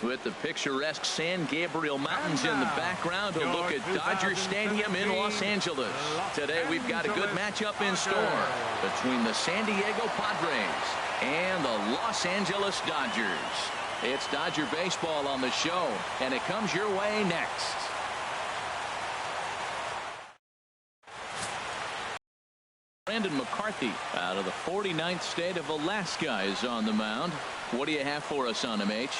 With the picturesque San Gabriel Mountains in the background, a look at Dodger Stadium in Los Angeles. Today we've got a good matchup in store between the San Diego Padres and the Los Angeles Dodgers. It's Dodger baseball on the show, and it comes your way next. Brandon McCarthy out of the 49th state of Alaska is on the mound. What do you have for us on him, H?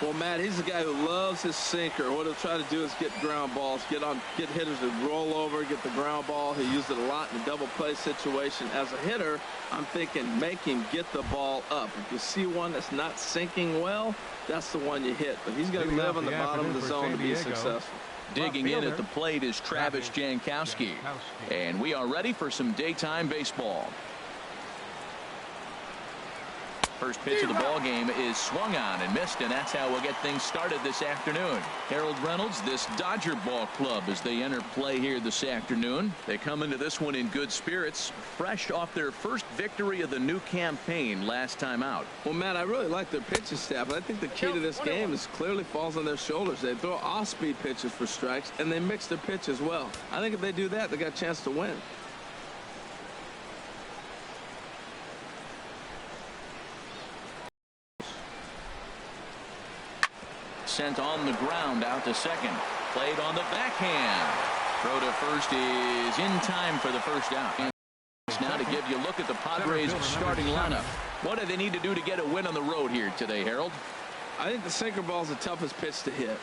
Well, Matt, he's the guy who loves his sinker. What he'll try to do is get ground balls, get hitters to roll over, get the ground ball. He used it a lot in the double play situation. As a hitter, I'm thinking make him get the ball up. If you see one that's not sinking well, that's the one you hit. But he's going to live on the bottom of the zone to be successful. Digging in at the plate is Travis Jankowski. And we are ready for some daytime baseball. First pitch of the ball game is swung on and missed, and that's how we'll get things started this afternoon. Harold Reynolds, this Dodger ball club as they enter play here this afternoon. They come into this one in good spirits, fresh off their first victory of the new campaign last time out. Well, Matt, I really like their pitching staff. I think the key to this game is clearly falls on their shoulders. They throw off-speed pitches for strikes, and they mix their pitch as well. I think if they do that, they got a chance to win. Sent on the ground out to second. Played on the backhand. Throw to first is in time for the first out. And now to give you a look at the Padres starting lineup. What do they need to do to get a win on the road here today, Harold? I think the sinker ball is the toughest pitch to hit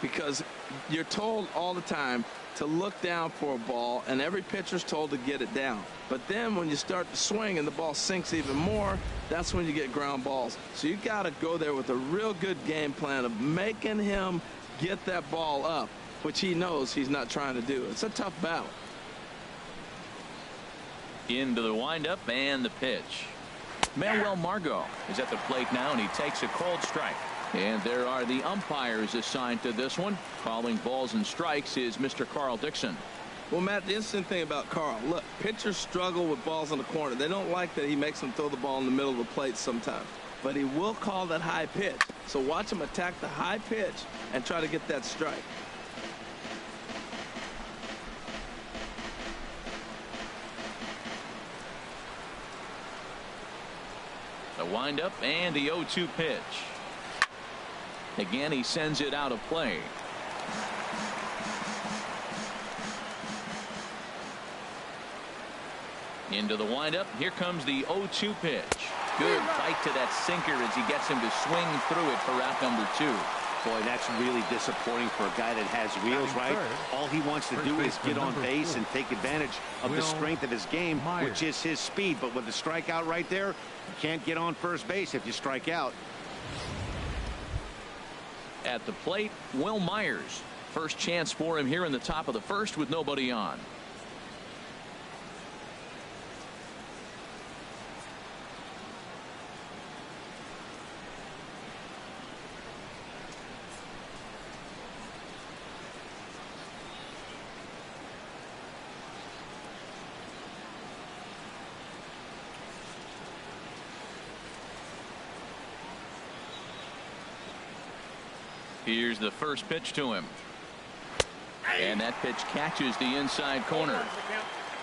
because you're told all the time to look down for a ball, and every pitcher's told to get it down. But then when you start to swing and the ball sinks even more, that's when you get ground balls. So you got to go there with a real good game plan of making him get that ball up, which he knows he's not trying to do. It's a tough battle. Into the windup and the pitch. Manuel Margot is at the plate now, and he takes a cold strike. And there are the umpires assigned to this one. Calling balls and strikes is Mr. Carl Dixon. Well, Matt, the interesting thing about Carl, look, pitchers struggle with balls in the corner. They don't like that he makes them throw the ball in the middle of the plate sometimes. But he will call that high pitch. So watch him attack the high pitch and try to get that strike. The windup and the 0-2 pitch. Again, he sends it out of play. Into the windup. Here comes the 0-2 pitch. Good fight to that sinker as he gets him to swing through it for out number 2. Boy, that's really disappointing for a guy that has wheels, right? All he wants to do is get on base and take advantage of the strength of his game, which is his speed. But with the strikeout right there, you can't get on first base if you strike out. At the plate, Will Myers. First chance for him here in the top of the first with nobody on. Here's the first pitch to him. And that pitch catches the inside corner.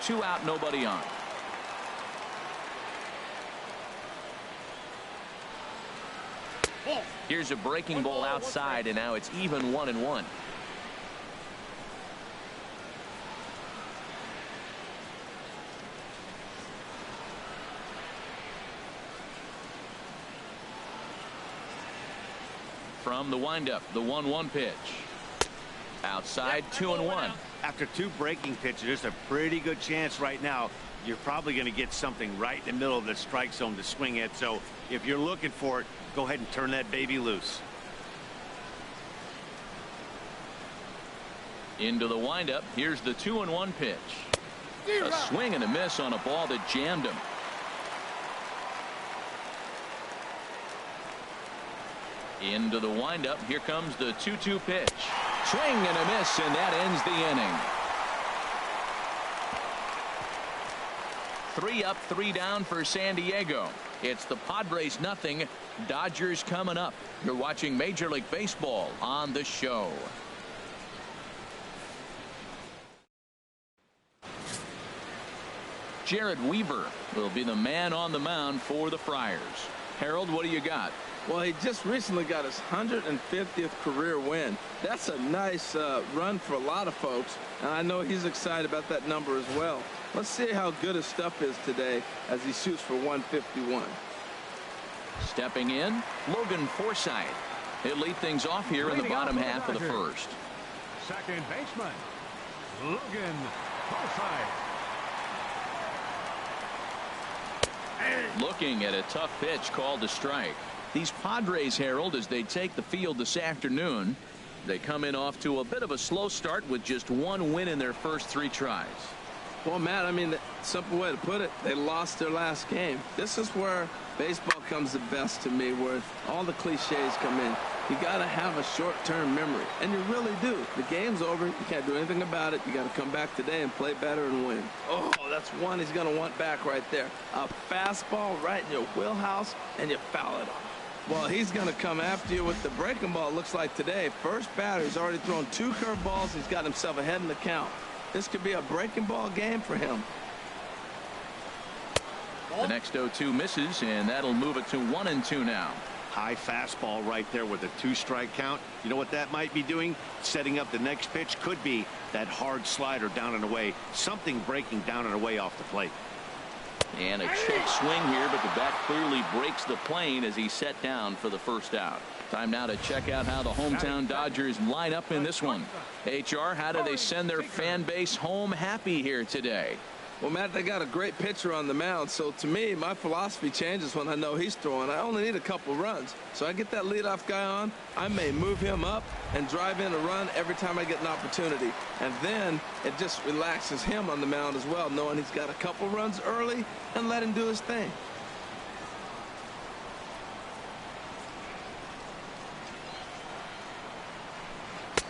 2 out, nobody on. Here's a breaking ball outside, and now it's even 1-1. From the windup, the 1-1 pitch. Outside, 2-1. After 2 breaking pitches, there's a pretty good chance right now you're probably going to get something right in the middle of the strike zone to swing at. So if you're looking for it, go ahead and turn that baby loose. Into the windup. Here's the 2-1 pitch. A swing and a miss on a ball that jammed him. Into the windup. Here comes the 2-2 pitch. Swing and a miss, and that ends the inning. 3 up, 3 down for San Diego. It's the Padres nothing, Dodgers coming up. You're watching Major League Baseball on The Show. Jared Weaver will be the man on the mound for the Friars. Harold, what do you got? Well, he just recently got his 150th career win. That's a nice run for a lot of folks, and I know he's excited about that number as well. Let's see how good his stuff is today as he shoots for 151. Stepping in, Logan FORSYTHE. He'll lead things off here in the bottom half of the first. Second baseman, Logan FORSYTHE. Looking at a tough pitch called a strike. These Padres, Harold, as they take the field this afternoon, they come in off to a bit of a slow start with just 1 win in their first 3 tries. Well, Matt, I mean, the simple way to put it, they lost their last game. This is where baseball comes the best to me, where all the cliches come in. You got to have a short-term memory, and you really do. The game's over. You can't do anything about it. You got to come back today and play better and win. Oh, that's one he's going to want back right there. A fastball right in your wheelhouse, and you foul it off. Well, he's going to come after you with the breaking ball, it looks like today. First batter, he's already thrown 2 curveballs. He's got himself ahead in the count. This could be a breaking ball game for him. The next 0-2 misses, and that'll move it to 1-2 now. High fastball right there with a 2-strike count. You know what that might be doing? Setting up the next pitch. Could be that hard slider down and away. Something breaking down and away off the plate. And a check swing here, but the bat clearly breaks the plane as he's set down for the first out. Time now to check out how the hometown Dodgers line up in this one. HR, how do they send their fan base home happy here today? Well, Matt, they got a great pitcher on the mound, so to me, my philosophy changes when I know he's throwing. I only need a couple runs. So I get that leadoff guy on, I may move him up and drive in a run every time I get an opportunity. And then it just relaxes him on the mound as well, knowing he's got a couple runs early and let him do his thing.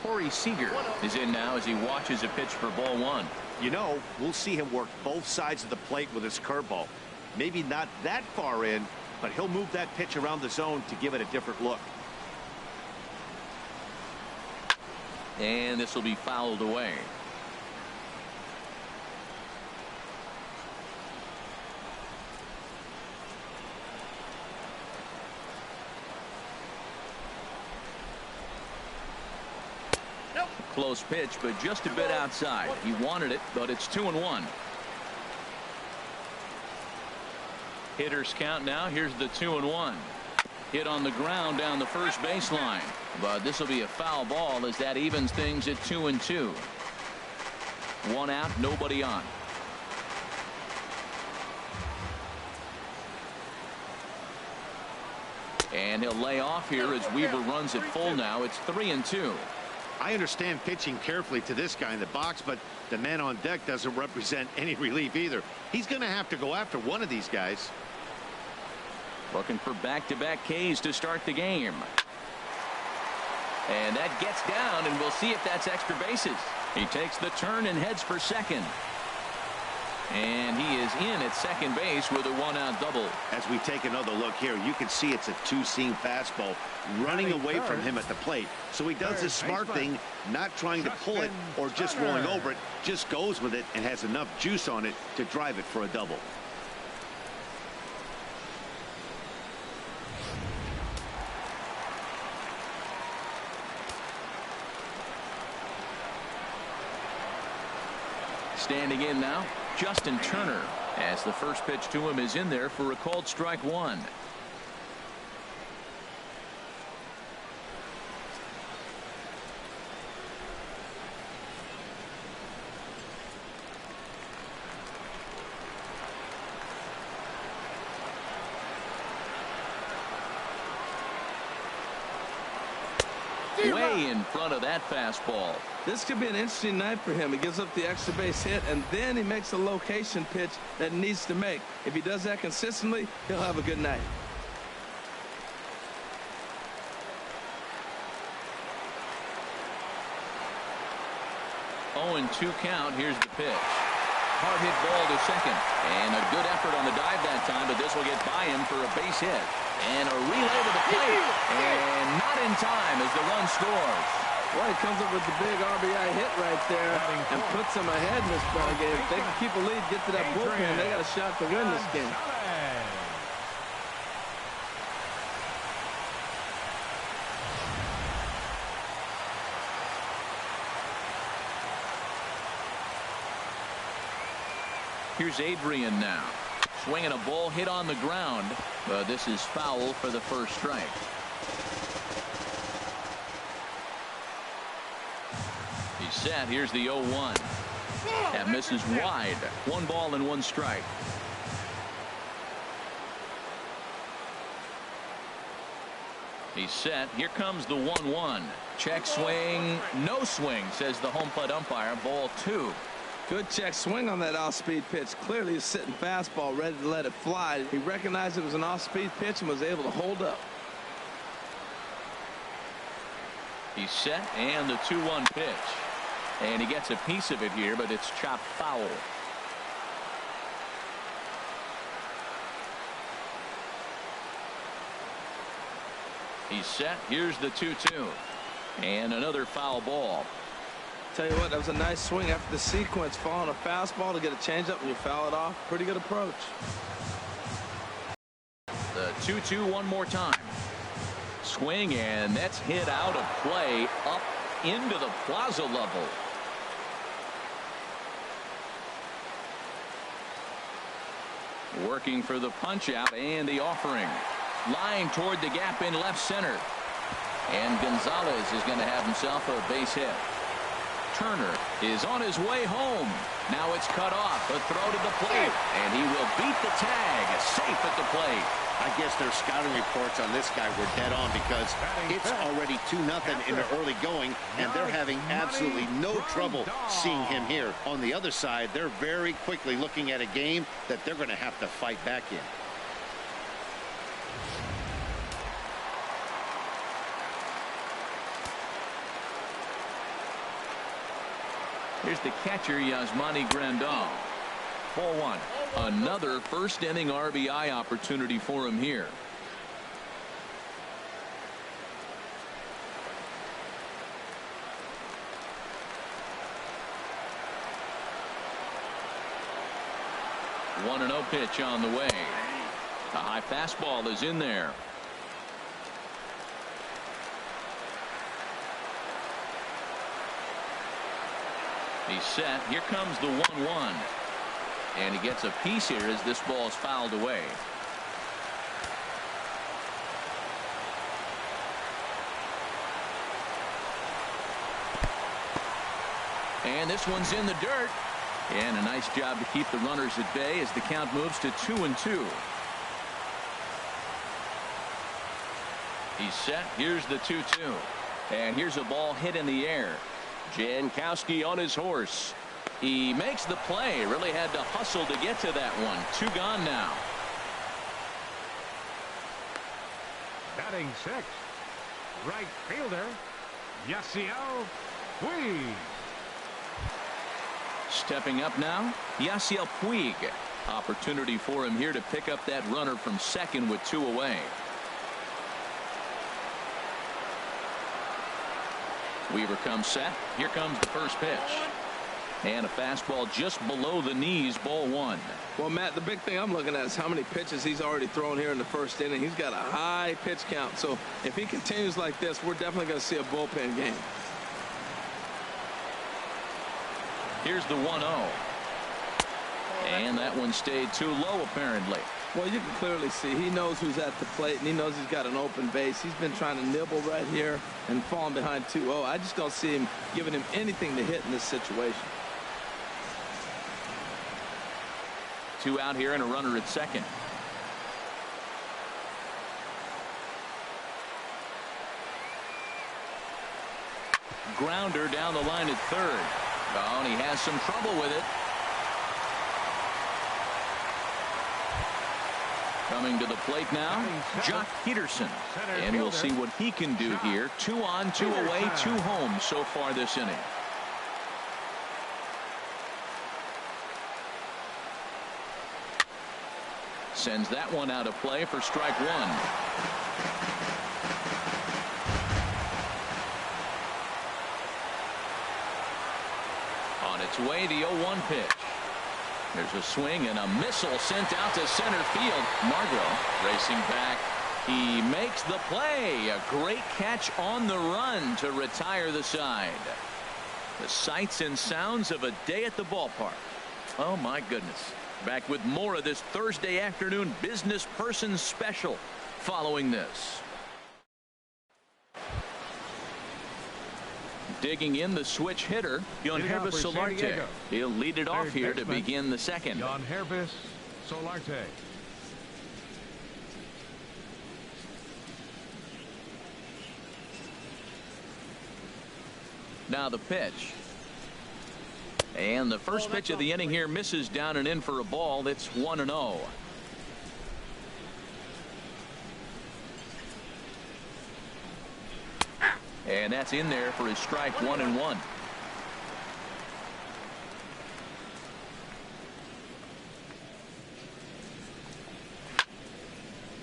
Corey Seager is in now as he watches a pitch for ball 1. You know, we'll see him work both sides of the plate with his curveball. Maybe not that far in, but he'll move that pitch around the zone to give it a different look. And this will be fouled away. Close pitch, but just a bit outside. He wanted it, but it's 2-1. Hitters count now. Here's the 2-1. Hit on the ground down the first baseline, but this will be a foul ball as that evens things at 2-2. 1 out, nobody on. And he'll lay off here as Weaver runs it full now. It's 3-2. I understand pitching carefully to this guy in the box, but the man on deck doesn't represent any relief either. He's going to have to go after one of these guys. Looking for back-to-back Ks to start the game. And that gets down, and we'll see if that's extra bases. He takes the turn and heads for second. And he is in at second base with a 1-out double. As we take another look here, you can see it's a 2-seam fastball running away from him at the plate. So he does the smart thing, not trying to pull it or just rolling over it, just goes with it and has enough juice on it to drive it for a double. Standing in now, Justin Turner, as the first pitch to him is in there for a called strike 1. Way in front of that fastball. This could be an interesting night for him. He gives up the extra base hit, and then he makes a location pitch that he needs to make. If he does that consistently, he'll have a good night. Oh, and 2 count. Here's the pitch. Hard hit ball to second. And a good effort on the dive that time, but this will get by him for a base hit. And a relay to the plate. And not in time as the run scores. Well, he comes up with the big RBI hit right there and puts them ahead in this ball game. If they can keep a lead, get to that bullpen, they got a shot to win this game. Here's Adrian now. Swinging a ball hit on the ground. But this is foul for the first strike. He's set. Here's the 0-1. That misses wide. 1 ball and 1 strike. He's set. Here comes the 1-1. Check swing. No swing, says the home plate umpire. Ball 2. Good check swing on that off-speed pitch. Clearly he's sitting fastball, ready to let it fly. He recognized it was an off-speed pitch and was able to hold up. He's set, and the 2-1 pitch. And he gets a piece of it here, but it's chopped foul. He's set. Here's the 2-2. And another foul ball. Tell you what, that was a nice swing after the sequence. Falling a fastball to get a changeup and you foul it off. Pretty good approach. The 2-2 one more time. Swing, and that's hit out of play up into the plaza level. Working for the punch out and the offering. Line toward the gap in left center. And Gonzalez is going to have himself a base hit. Turner is on his way home. Now it's cut off. A throw to the plate. And he will beat the tag. Safe at the plate. I guess their scouting reports on this guy were dead on because it's already 2-0 in the early going, and they're having absolutely no trouble seeing him here. On the other side, they're very quickly looking at a game that they're going to have to fight back in. Here's the catcher, Yasmani Grandal. 4-1. Another first inning RBI opportunity for him here. The 1-0 pitch on the way. The high fastball is in there. He's set. Here comes the 1-1. And he gets a piece here as this ball is fouled away. And this one's in the dirt. And a nice job to keep the runners at bay as the count moves to 2-2. He's set. Here's the 2-2. And here's a ball hit in the air. Jankowski on his horse. He makes the play. Really had to hustle to get to that one. 2 gone now. Batting 6th, right fielder, Yasiel Puig. Stepping up now, Yasiel Puig. Opportunity for him here to pick up that runner from second with 2 away. Weaver comes set. Here comes the first pitch. And a fastball just below the knees, ball 1. Well, Matt, the big thing I'm looking at is how many pitches he's already thrown here in the first inning. He's got a high pitch count. So if he continues like this, we're definitely going to see a bullpen game. Here's the 1-0. And that one stayed too low, apparently. Well, you can clearly see he knows who's at the plate, and he knows he's got an open base. He's been trying to nibble right here and falling behind 2-0. I just don't see him giving him anything to hit in this situation. 2 out here and a runner at second. Grounder down the line at third. Oh, and he has some trouble with it. Coming to the plate now, Jock Peterson. And we'll see what he can do here. 2 on, 2 away, 2 home so far this inning. Sends that one out of play for strike one. On its way, the 0-1 pitch. There's a swing and a missile sent out to center field. Margot racing back. He makes the play. A great catch on the run to retire the side. The sights and sounds of a day at the ballpark. Oh, my goodness. Back with more of this Thursday afternoon business person special following this. Digging in the switch hitter, Untitled Chapter. He'll lead it off here to begin the second. Untitled Chapter. Now the pitch. And the first pitch of the inning here misses down and in for a ball. It's 1-0. And that's in there for his strike 1-1.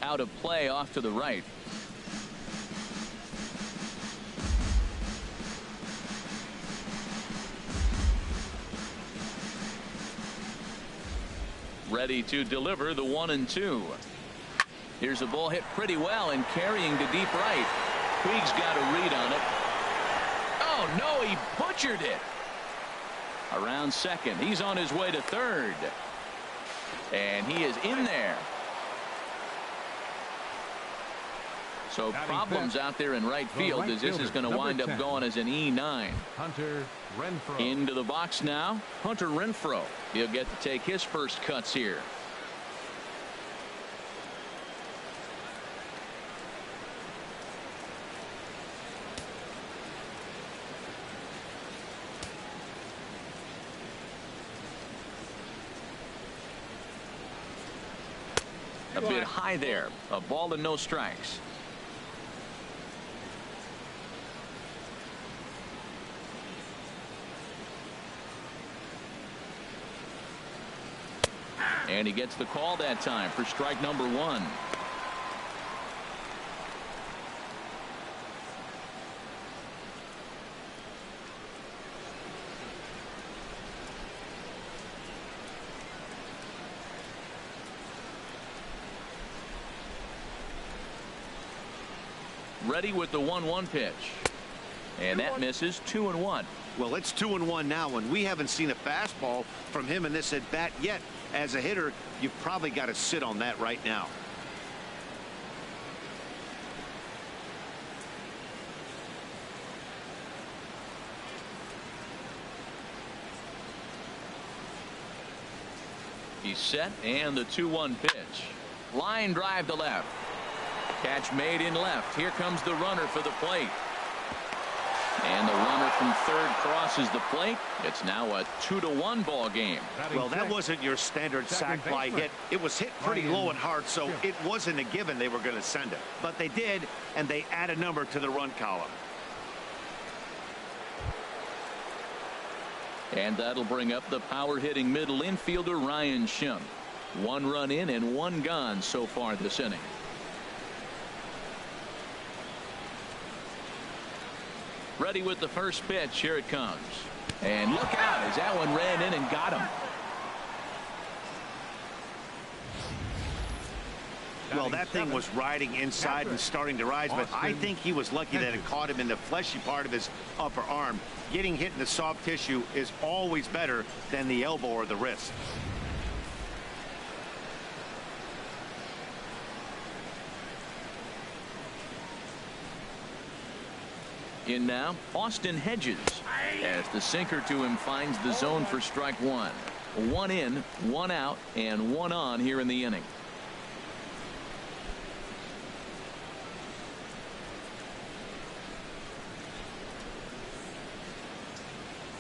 Out of play off to the right. Ready to deliver the 1-2. Here's a ball hit pretty well and carrying to deep right. Puig's got a read on it. Oh no, he butchered it. Around second. He's on his way to third. And he is in there. So problems out there in right field as this is going to wind up going as an E9. Hunter Renfroe. Into the box now, Hunter Renfroe. He'll get to take his first cuts here. A bit high there. A ball and no strikes. And he gets the call that time for strike number one. Ready with the 1-1 pitch. And that misses. 2-1. Well, it's 2-1 now, and we haven't seen a fastball from him in this at bat yet. As a hitter, you've probably got to sit on that right now. He's set, and the 2-1 pitch. Line drive to left. Catch made in left. Here comes the runner for the plate. And the runner from third crosses the plate. It's now a 2-1 ball game. Well, that wasn't your standard sac fly hit. It was hit pretty low and hard, so it wasn't a given they were going to send it. But they did, and they add a number to the run column. And that'll bring up the power-hitting middle infielder Ryan Schimpf. 1 run in and 1 gone so far this inning. Ready with the first pitch. Here it comes. And look out as that one ran in and got him. Well, that thing was riding inside and starting to rise, but I think he was lucky that it caught him in the fleshy part of his upper arm. Getting hit in the soft tissue is always better than the elbow or the wrist. In now, Austin Hedges, as the sinker to him finds the zone for strike one. 1 in, 1 out, and 1 on here in the inning.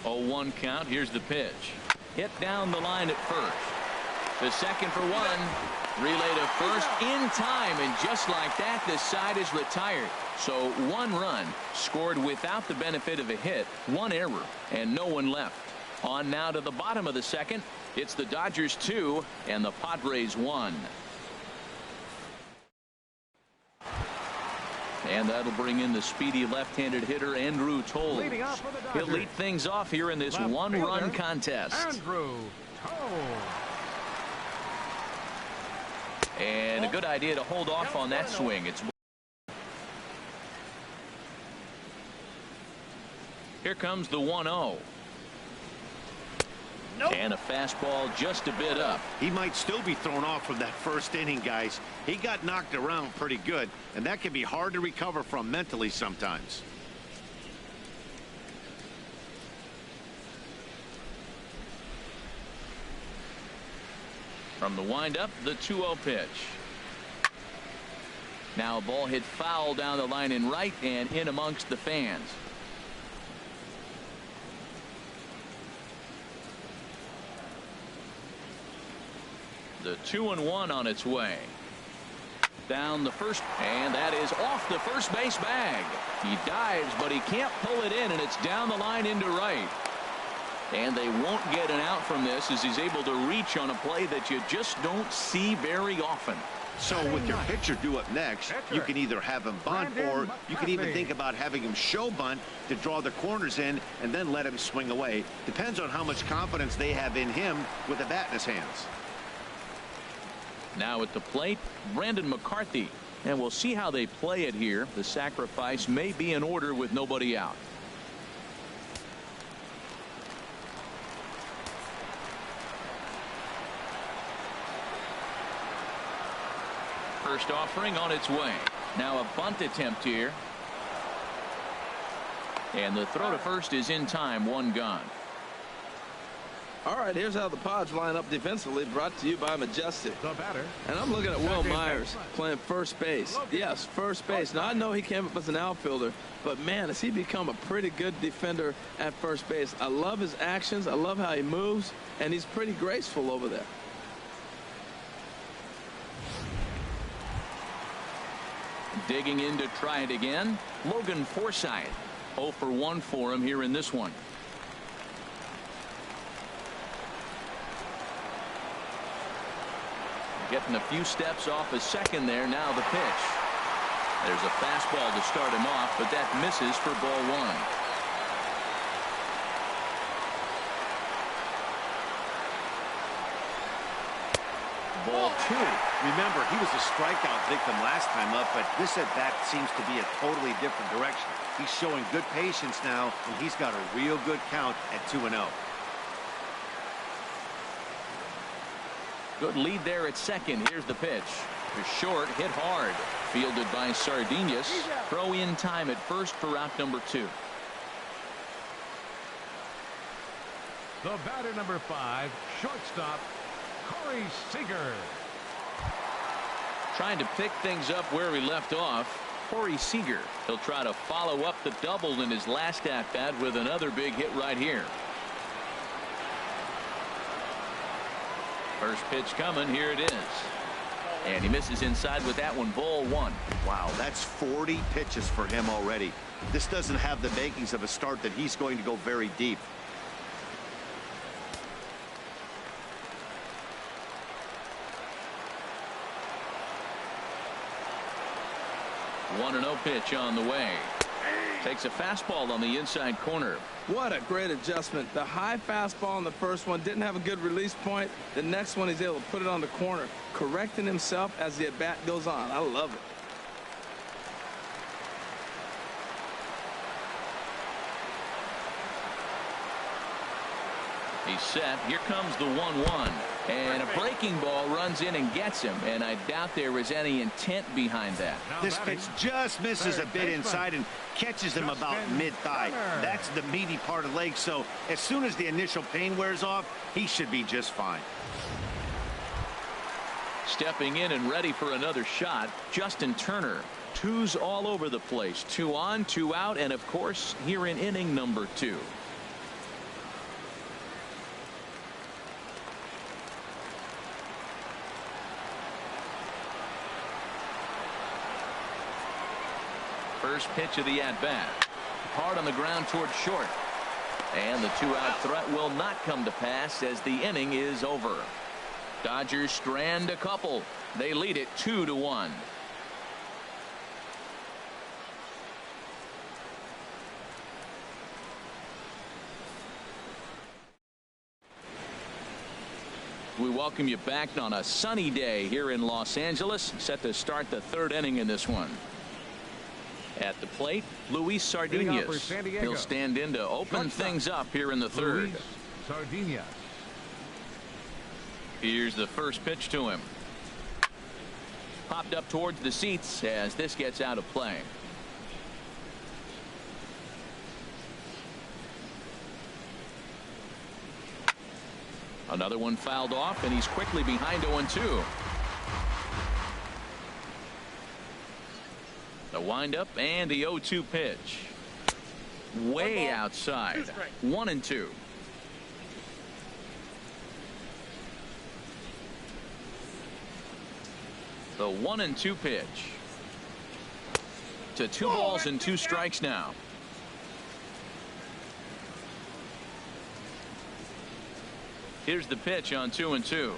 Oh, 1 count. Here's the pitch. Hit down the line at first. The second for 1. Relay to first in time, and just like that, the side is retired. So 1 run scored without the benefit of a hit, 1 error, and no one left. On now to the bottom of the second. It's the Dodgers 2 and the Padres 1. And that'll bring in the speedy left-handed hitter Andrew Toles. He'll lead things off here in this one-run contest. Andrew Toles. And a good idea to hold off on that swing. Here comes the 1-0. And a fastball just a bit up. He might still be thrown off from that first inning, guys. He got knocked around pretty good, and that can be hard to recover from mentally sometimes. From the windup, the 2-0 pitch. Now a ball hit foul down the line in right and in amongst the fans. The 2-1 on its way. Down the first, and that is off the first base bag. He dives, but he can't pull it in, and it's down the line into right. And they won't get an out from this as he's able to reach on a play that you just don't see very often. So with your pitcher due up next, you can either have him bunt, or you can even think about having him show bunt to draw the corners in and then let him swing away. Depends on how much confidence they have in him with the bat in his hands. Now at the plate, Brandon McCarthy. And we'll see how they play it here. The sacrifice may be in order with nobody out. First offering on its way. Now a bunt attempt here. And the throw to first is in time. One gone. All right, here's how the Padres line up defensively, brought to you by Majestic. The batter. And I'm looking at Will Myers playing first base. Yes, first base. Now, I know he came up as an outfielder, but, man, has he become a pretty good defender at first base. I love his actions. I love how he moves, and he's pretty graceful over there. Digging in to try it again, Logan FORSYTHE. 0 for 1 for him here in this one. Getting a few steps off a second there. Now the pitch. There's a fastball to start him off, but that misses for ball one. Ball two. Remember, he was a strikeout victim last time up, but this at bat seems to be a totally different direction. He's showing good patience now, and he's got a real good count at 2-0. Good lead there at second. Here's the pitch. The short, hit hard. Fielded by Sardinas. Throw in time at first for out number 2. The batter number 5, shortstop, Corey Seager. Trying to pick things up where he left off. Corey Seager. He'll try to follow up the double in his last at-bat with another big hit right here. First pitch coming. Here it is. And he misses inside with that one. Ball one. Wow, that's 40 pitches for him already. This doesn't have the makings of a start that he's going to go very deep. One 1-0 pitch on the way. Takes a fastball on the inside corner. What a great adjustment. The high fastball in the first one didn't have a good release point. The next one he's able to put it on the corner, correcting himself as the at-bat goes on. I love it. He's set. Here comes the 1-1. And a breaking ball runs in and gets him. And I doubt there was any intent behind that. This pitch just misses a bit inside and catches him about mid-thigh. That's the meaty part of the leg. So as soon as the initial pain wears off, he should be just fine. Stepping in and ready for another shot, Justin Turner. Twos all over the place. 2 on, 2 out, and of course here in inning number 2. First pitch of the at-bat. Hard on the ground towards short. And the 2-out threat will not come to pass as the inning is over. Dodgers strand a couple. They lead it 2-1. we welcome you back on a sunny day here in Los Angeles, set to start the third inning in this one. At the plate, Luis Sardinas. He'll stand in to open things up here in the third. Luis Sardinas. Here's the first pitch to him. Popped up towards the seats as this gets out of play. Another one fouled off, and he's quickly behind 0-2. The windup and the 0-2 pitch. Way outside. 1-2. The 1-2 pitch. To 2 balls and 2 strikes now. Here's the pitch on 2-2.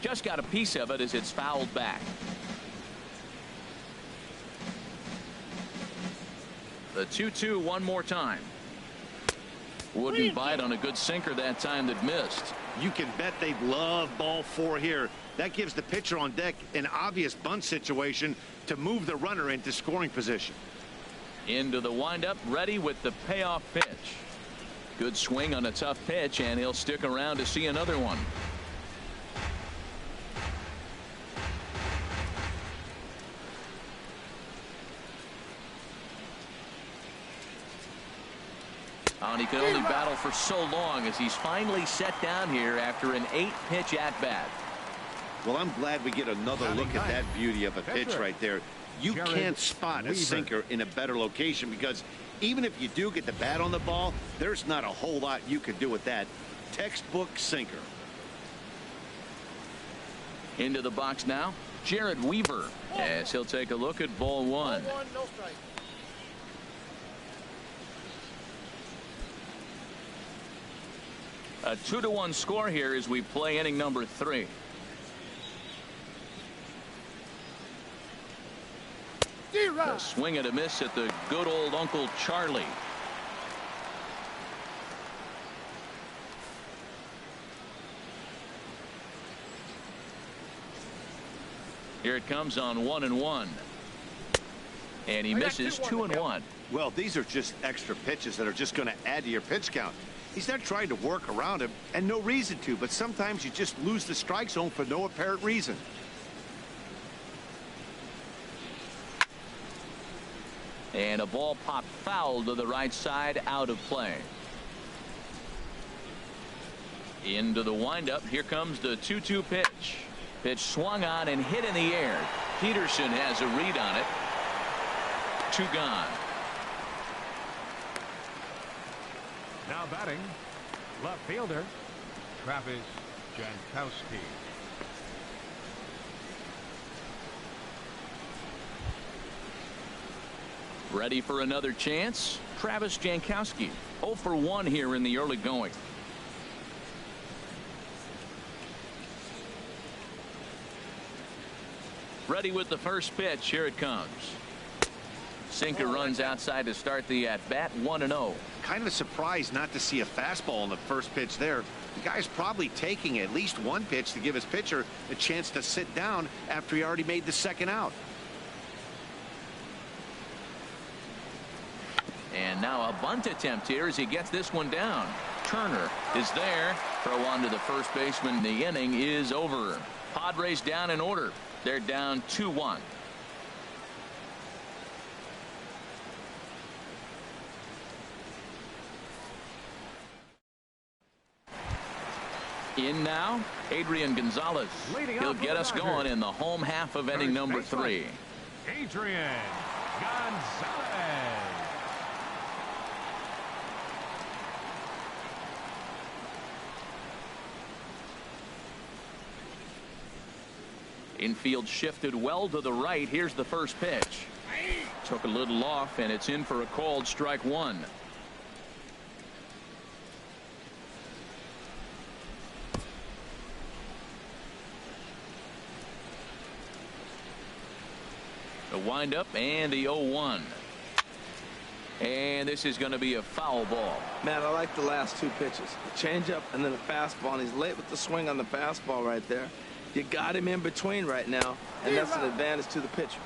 Just got a piece of it as it's fouled back. The 2-2 one more time. Wouldn't bite on a good sinker that time that missed. You can bet they love ball 4 here. That gives the pitcher on deck an obvious bunt situation to move the runner into scoring position. Into the windup, ready with the payoff pitch. Good swing on a tough pitch, and he'll stick around to see another one. And he can only battle for so long as he's finally set down here after an 8-pitch at-bat. Well, I'm glad we get another look at that beauty of a pitch right there. You can't spot a sinker in a better location because even if you do get the bat on the ball, there's not a whole lot you can do with that. Textbook sinker. Into the box now, Jered Weaver, as he'll take a look at ball 1. A 2-1 score here as we play inning number 3. A swing and a miss at the good old Uncle Charlie. Here it comes on 1-1. And he misses 2-1. Well, these are just extra pitches that are just going to add to your pitch count. He's not trying to work around him, and no reason to, but sometimes you just lose the strike zone for no apparent reason. And a ball popped foul to the right side, out of play. Into the windup. Here comes the 2-2 pitch. Pitch swung on and hit in the air. Peterson has a read on it. 2 gone. Now batting, left fielder, Travis Jankowski. Ready for another chance? Travis Jankowski, 0 for 1 here in the early going. Ready with the first pitch. Here it comes. Sinker runs outside to start the at-bat. 1-0. Kind of surprised not to see a fastball on the first pitch there. The guy's probably taking at least one pitch to give his pitcher a chance to sit down after he already made the second out. And now a bunt attempt here as he gets this one down. Turner is there. Throw on to the first baseman. The inning is over. Padres down in order. They're down 2-1. In now, Adrian Gonzalez. He'll get us going in the home half of inning number 3. Adrian Gonzalez. Infield shifted well to the right. Here's the first pitch. Took a little off, and it's in for a called strike 1. The windup and the 0-1. And this is going to be a foul ball. Man, I like the last two pitches. The changeup and then the fastball. And he's late with the swing on the fastball right there. You got him in between right now, and that's an advantage to the pitcher.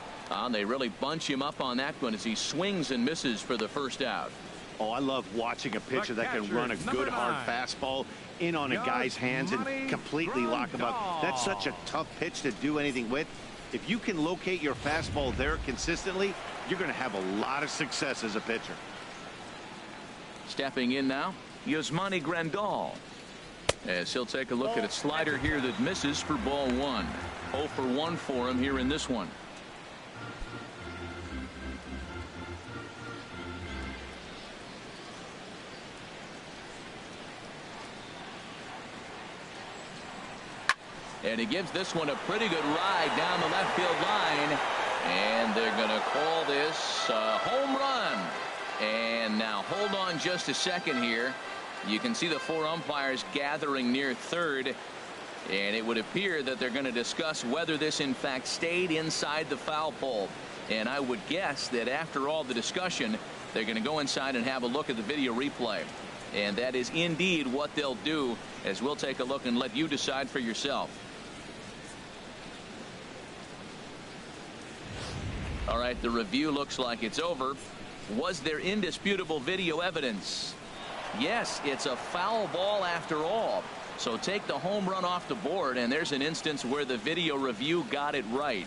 They really bunch him up on that one as he swings and misses for the first out. Oh, I love watching a pitcher that can run a good hard fastball in on a guy's hands and completely lock him up. That's such a tough pitch to do anything with. If you can locate your fastball there consistently, you're going to have a lot of success as a pitcher. Stepping in now, Yasmani Grandal. As he'll take a look at a slider here that misses for ball one. 0 for 1 for him here in this one. And he gives this one a pretty good ride down the left field line. And they're going to call this a home run. And now hold on just a second here. You can see the 4 umpires gathering near third. And it would appear that they're going to discuss whether this in fact stayed inside the foul pole. And I would guess that after all the discussion, they're going to go inside and have a look at the video replay. And that is indeed what they'll do, as we'll take a look and let you decide for yourself. All right, the review looks like it's over. Was there indisputable video evidence? Yes, it's a foul ball after all. So take the home run off the board, and there's an instance where the video review got it right.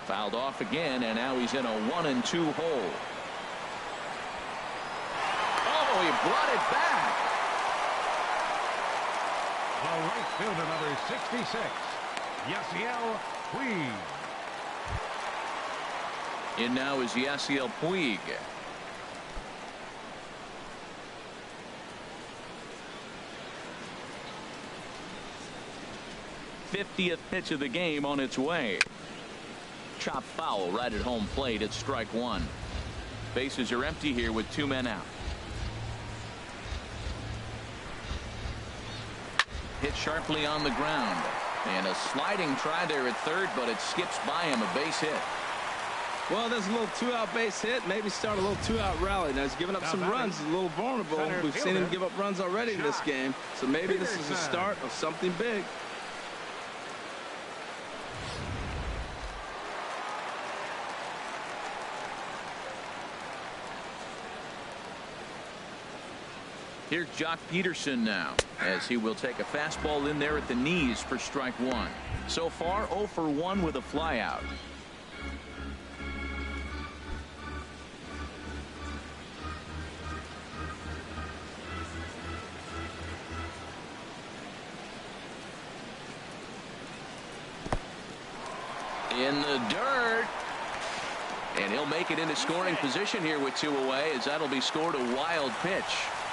Fouled off again, and now he's in a 1-2 hole. Oh, he brought it back. The right fielder, number 66, Yasiel Puig. In now is Yasiel Puig. '50th pitch of the game on its way. Chop foul right at home plate. It's strike one. Bases are empty here with 2 men out. Hit sharply on the ground. And a sliding try there at third, but it skips by him. A base hit. Well, there's a little 2-out base hit. Maybe start a little 2-out rally. Now he's giving up some runs. He's a little vulnerable. We've seen him give up runs already in this game. So maybe this is the start of something big. Here's Jock Peterson now, as he will take a fastball in there at the knees for strike one. So far 0 for 1 with a flyout. In the dirt. And he'll make it into scoring position here with 2 away, as that'll be scored a wild pitch.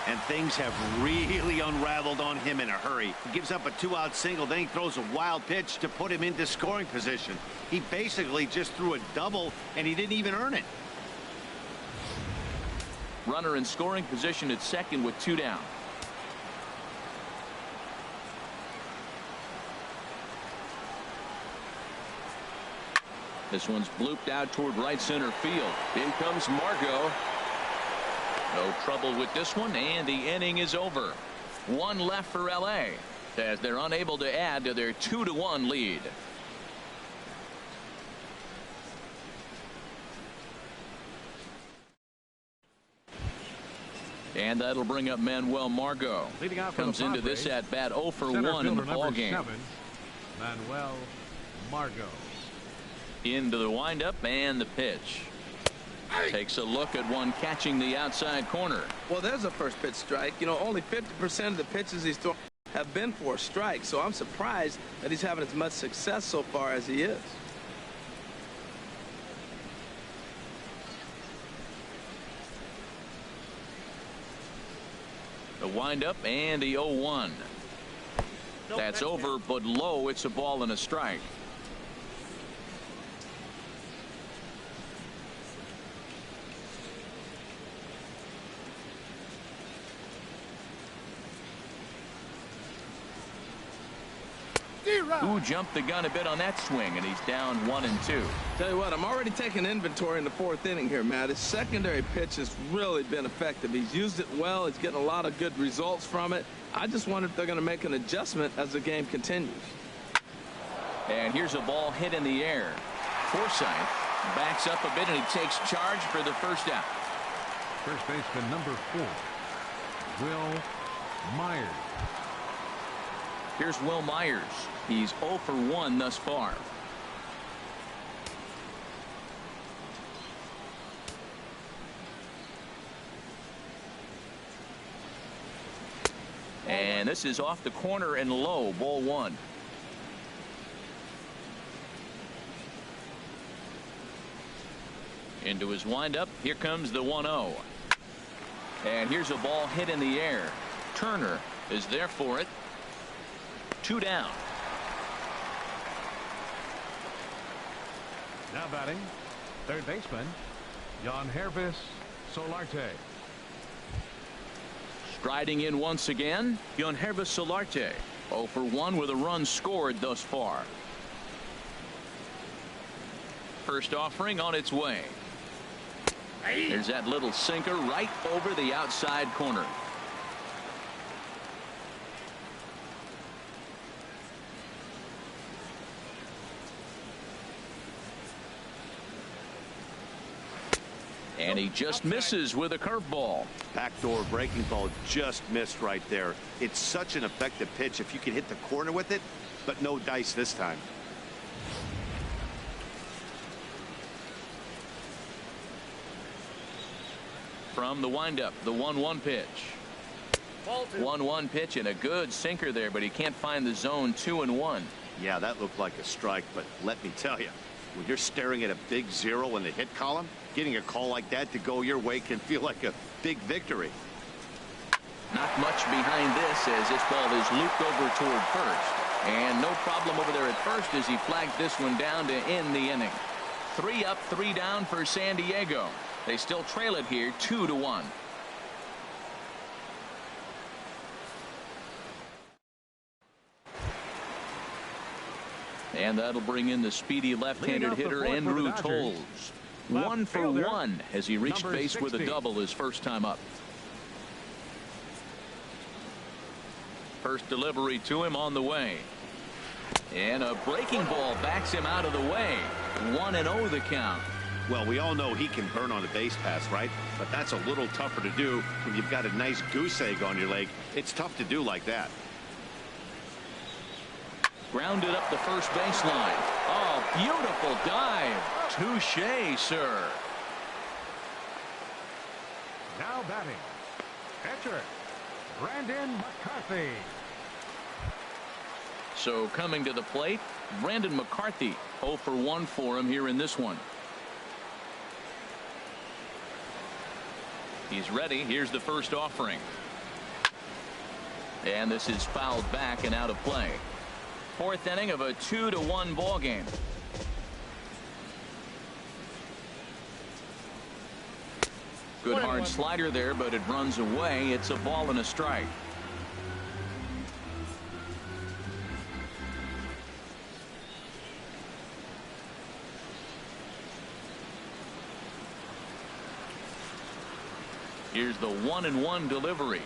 And things have really unraveled on him in a hurry. He gives up a 2-out single, then he throws a wild pitch to put him into scoring position. He basically just threw a double, and he didn't even earn it. Runner in scoring position at second with 2 down. This one's blooped out toward right center field. In comes Margot. No trouble with this one, and the inning is over. 1 left for LA, as they're unable to add to their 2-1 lead. And that'll bring up Manuel Margot. Comes into this at bat 0 for 1 in the ball game. Manuel Margot. Into the windup and the pitch. Takes a look at one catching the outside corner. Well, there's a first pitch strike. You know, only 50% of the pitches he's thrown have been for a strike, so I'm surprised that he's having as much success so far as he is. The windup and the 0-1. That's over, but low. It's a ball and a strike. who jumped the gun a bit on that swing, and he's down 1-2. Tell you what, I'm already taking inventory in the fourth inning here, Matt. His secondary pitch has really been effective. He's used it well. He's getting a lot of good results from it. I just wonder if they're going to make an adjustment as the game continues. And here's a ball hit in the air. Forsythe backs up a bit, and he takes charge for the first out. First baseman number 4, Will Myers. Here's Will Myers. He's 0 for 1 thus far. And this is off the corner and low, ball 1. Into his windup. Here comes the 1-0. And here's a ball hit in the air. Turner is there for it. 2 down. Now batting, third baseman, Yangervis Solarte. Striding in once again, Yangervis Solarte. 0 for 1 with a run scored thus far. First offering on its way. There's that little sinker right over the outside corner. And he just misses with a curveball. Backdoor breaking ball just missed right there. It's such an effective pitch if you can hit the corner with it, but no dice this time. From the windup, the 1-1 pitch. 1-1 pitch and a good sinker there, but he can't find the zone. 2-1. Yeah, that looked like a strike, but let me tell you, when you're staring at a big 0 in the hit column, getting a call like that to go your way can feel like a big victory. Not much behind this as this ball is looped over toward first. And no problem over there at first as he flags this one down to end the inning. 3 up, 3 down for San Diego. They still trail it here 2-1. And that'll bring in the speedy left-handed hitter Andrew Toles. 1 for 1 as he reached base with a double his first time up. First delivery to him on the way. And a breaking ball backs him out of the way. 1-0 the count. Well, we all know he can burn on a base pass, right? But that's a little tougher to do when you've got a nice goose egg on your leg. It's tough to do like that. Grounded up the first baseline. Oh, beautiful dive. Touché, sir. Now batting, catcher, Brandon McCarthy. So coming to the plate, Brandon McCarthy. 0 for 1 for him here in this one. He's ready. Here's the first offering. And this is fouled back and out of play. Fourth inning of a 2-1 ball game. Good hard slider there, but it runs away. It's a ball and a strike. Here's the 1-1 delivery.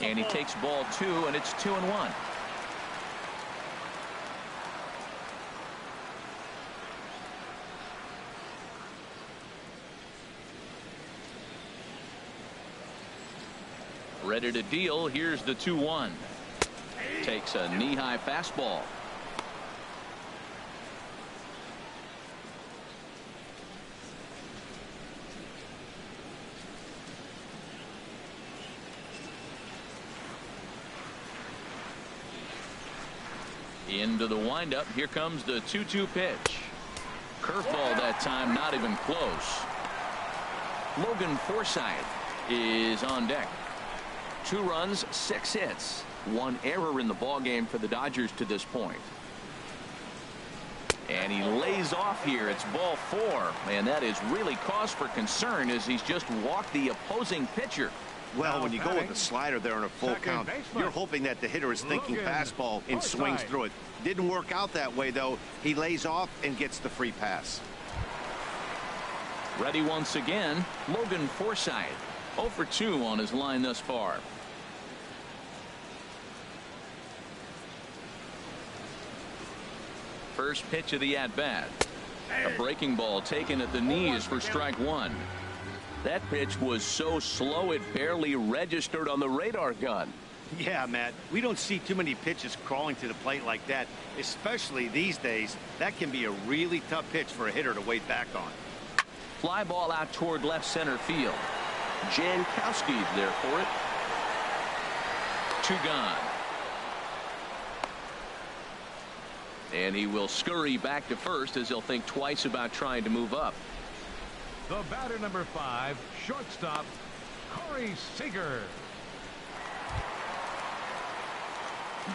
And he takes ball 2, and it's 2-1. Ready to deal. Here's the 2-1. Takes a knee-high fastball. Into the windup. Here comes the 2-2 pitch. Curveball that time, not even close. Logan Forsythe is on deck. 2 runs, 6 hits. 1 error in the ballgame for the Dodgers to this point. And he lays off here. It's ball 4. And that is really cause for concern as he's just walked the opposing pitcher. Well, when you go with a slider there on a full count, you're hoping that the hitter is thinking fastball and swings through it. Didn't work out that way, though. He lays off and gets the free pass. Ready once again, Logan Forsythe. 0 for 2 on his line thus far. First pitch of the at-bat. A breaking ball taken at the knees for strike one. That pitch was so slow it barely registered on the radar gun. Yeah, Matt, we don't see too many pitches crawling to the plate like that, especially these days. That can be a really tough pitch for a hitter to wait back on. Fly ball out toward left center field. Jankowski's there for it. 2 gone. And he will scurry back to first as he'll think twice about trying to move up. The batter, number 5, shortstop, Corey Seager.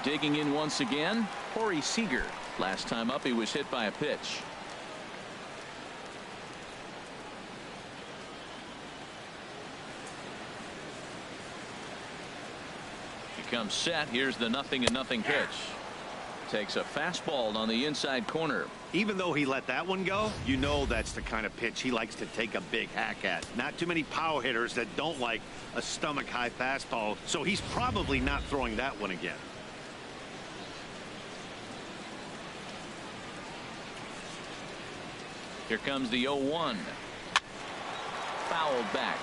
Digging in once again, Corey Seager. Last time up, he was hit by a pitch. He comes set. Here's the 0-0 pitch. Takes a fastball on the inside corner. Even though he let that one go, you know that's the kind of pitch he likes to take a big hack at. Not too many power hitters that don't like a stomach-high fastball, so he's probably not throwing that one again. Here comes the 0-1. Fouled back.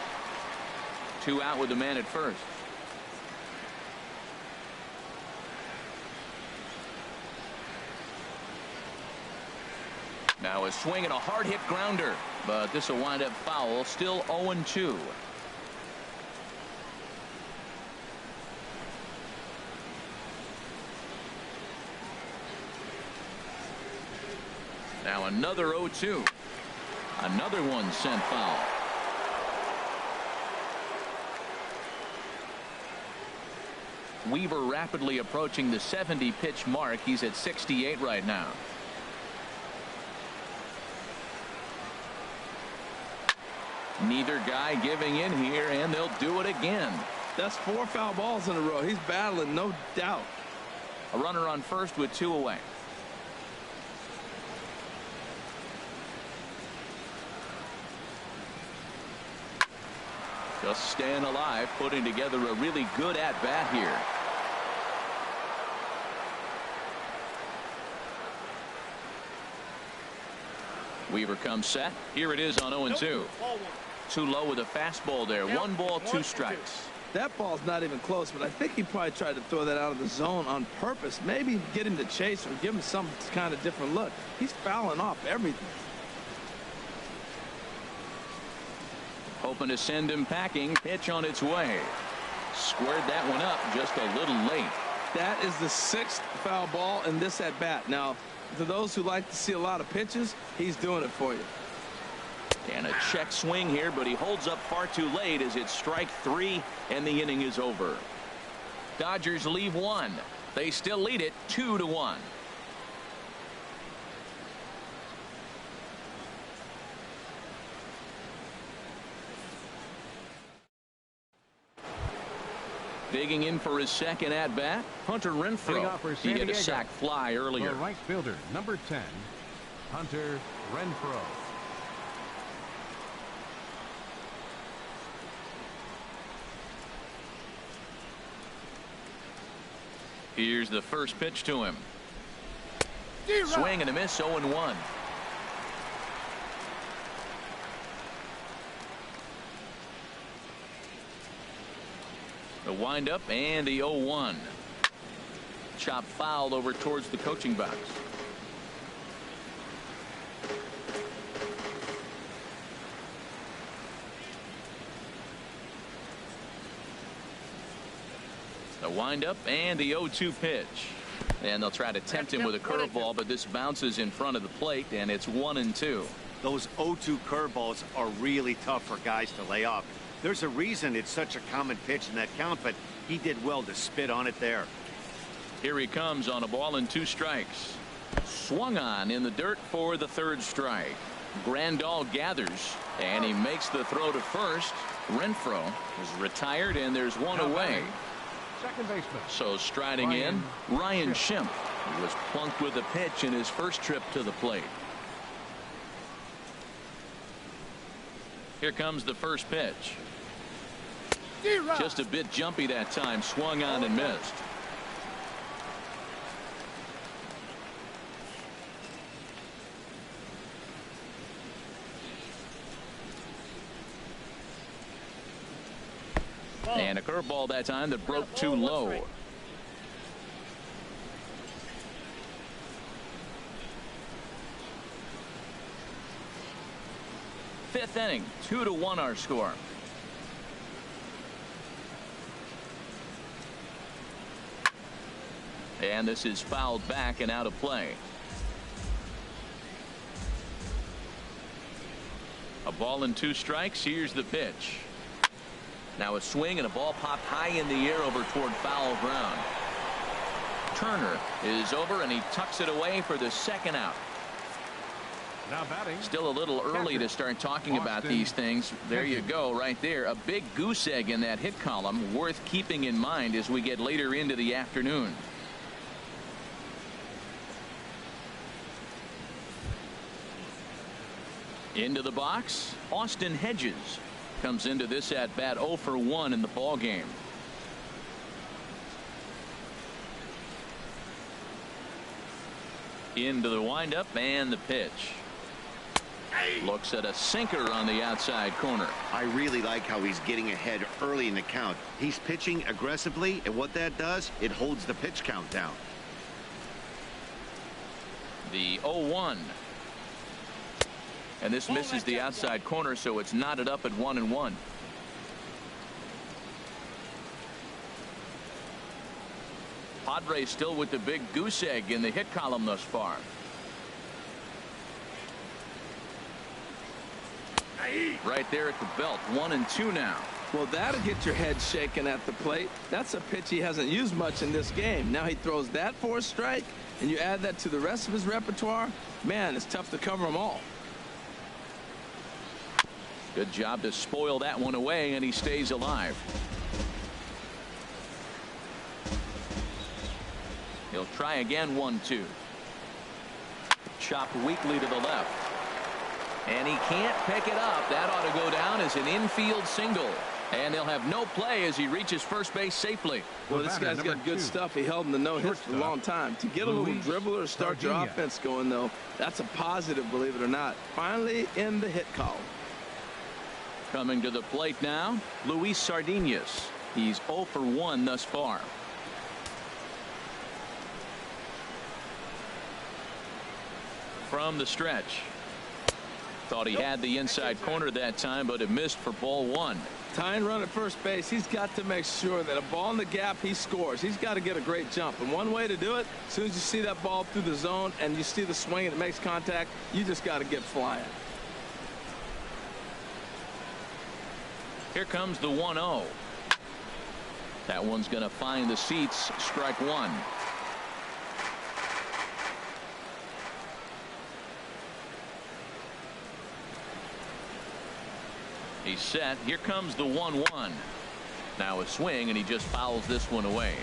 2 out with the man at first. Now a swing and a hard hit grounder, but this will wind up foul. Still 0-2. Now another 0-2. Another one sent foul. Weaver rapidly approaching the 70 pitch mark. He's at 68 right now. Neither guy giving in here, and they'll do it again. That's 4 foul balls in a row. He's battling, no doubt. A runner on first with 2 away. Just staying alive, putting together a really good at-bat here. Weaver comes set. Here it is on 0-2. Too low with a fastball there. 1 ball, 2 strikes. That ball's not even close, but I think he probably tried to throw that out of the zone on purpose. Maybe get him to chase or give him some kind of different look. He's fouling off everything. Hoping to send him packing. Pitch on its way. Squared that one up just a little late. That is the 6th foul ball in this at bat. Now, to those who like to see a lot of pitches, he's doing it for you. And a check swing here, but he holds up far too late as it's strike 3 and the inning is over. Dodgers leave 1. They still lead it 2-1. Digging in for his second at bat, Hunter Renfroe. He hit a sac fly earlier. The right fielder, number 10, Hunter Renfroe. Here's the first pitch to him. Swing and a miss, 0-1. The windup and the 0-1. Chop fouled over towards the coaching box. The windup and the 0-2 pitch. And they'll try to tempt him with a curveball, but this bounces in front of the plate, and it's 1-2. Those 0-2 curveballs are really tough for guys to lay off. There's a reason it's such a common pitch in that count, but he did well to spit on it there. Here he comes on a ball and 2 strikes. Swung on in the dirt for the 3rd strike. Grandal gathers, and he makes the throw to first. Renfroe is retired, and there's one away. Second baseman. So striding in, Ryan Schimpf, who was plunked with a pitch in his first trip to the plate. Here comes the first pitch. Just a bit jumpy that time, swung on and missed. And a curveball that time that broke too low. Fifth inning, 2-1 our score. And this is fouled back and out of play. A ball and 2 strikes. Here's the pitch. Now a swing and a ball popped high in the air over toward foul ground. Turner is over and he tucks it away for the second out. Now batting. Still a little early to start talking about these things. There you go right there. A big goose egg in that hit column, worth keeping in mind as we get later into the afternoon. Into the box, Austin Hedges comes into this at bat 0 for 1 in the ball game. Into the windup and the pitch. Looks at a sinker on the outside corner. I really like how he's getting ahead early in the count. He's pitching aggressively, and what that does, it holds the pitch count down. The 0-1. And this misses the outside corner, so it's knotted up at 1-1. Padres still with the big goose egg in the hit column thus far. Right there at the belt. 1-2 now. Well, that'll get your head shaken at the plate. That's a pitch he hasn't used much in this game. Now he throws that for a strike, and you add that to the rest of his repertoire. Man, it's tough to cover them all. Good job to spoil that one away, and he stays alive. He'll try again. 1-2. Chopped weakly to the left. And he can't pick it up. That ought to go down as an infield single. And they'll have no play as he reaches first base safely. Well, this guy's got good stuff. He held him to no hits for a long time. To get a little dribbler, start your offense going, though, that's a positive, believe it or not. Finally in the hit column. Coming to the plate now, Luis Sardinas. He's 0 for 1 thus far. From the stretch. Thought he had the inside corner that time, but it missed for ball 1. Tying run at first base. He's got to make sure that a ball in the gap, he scores. He's got to get a great jump. And one way to do it, as soon as you see that ball through the zone and you see the swing and it makes contact, you just got to get flying. Here comes the 1-0. That one's going to find the seats. Strike 1. He's set. Here comes the 1-1. Now a swing, and he just fouls this one away.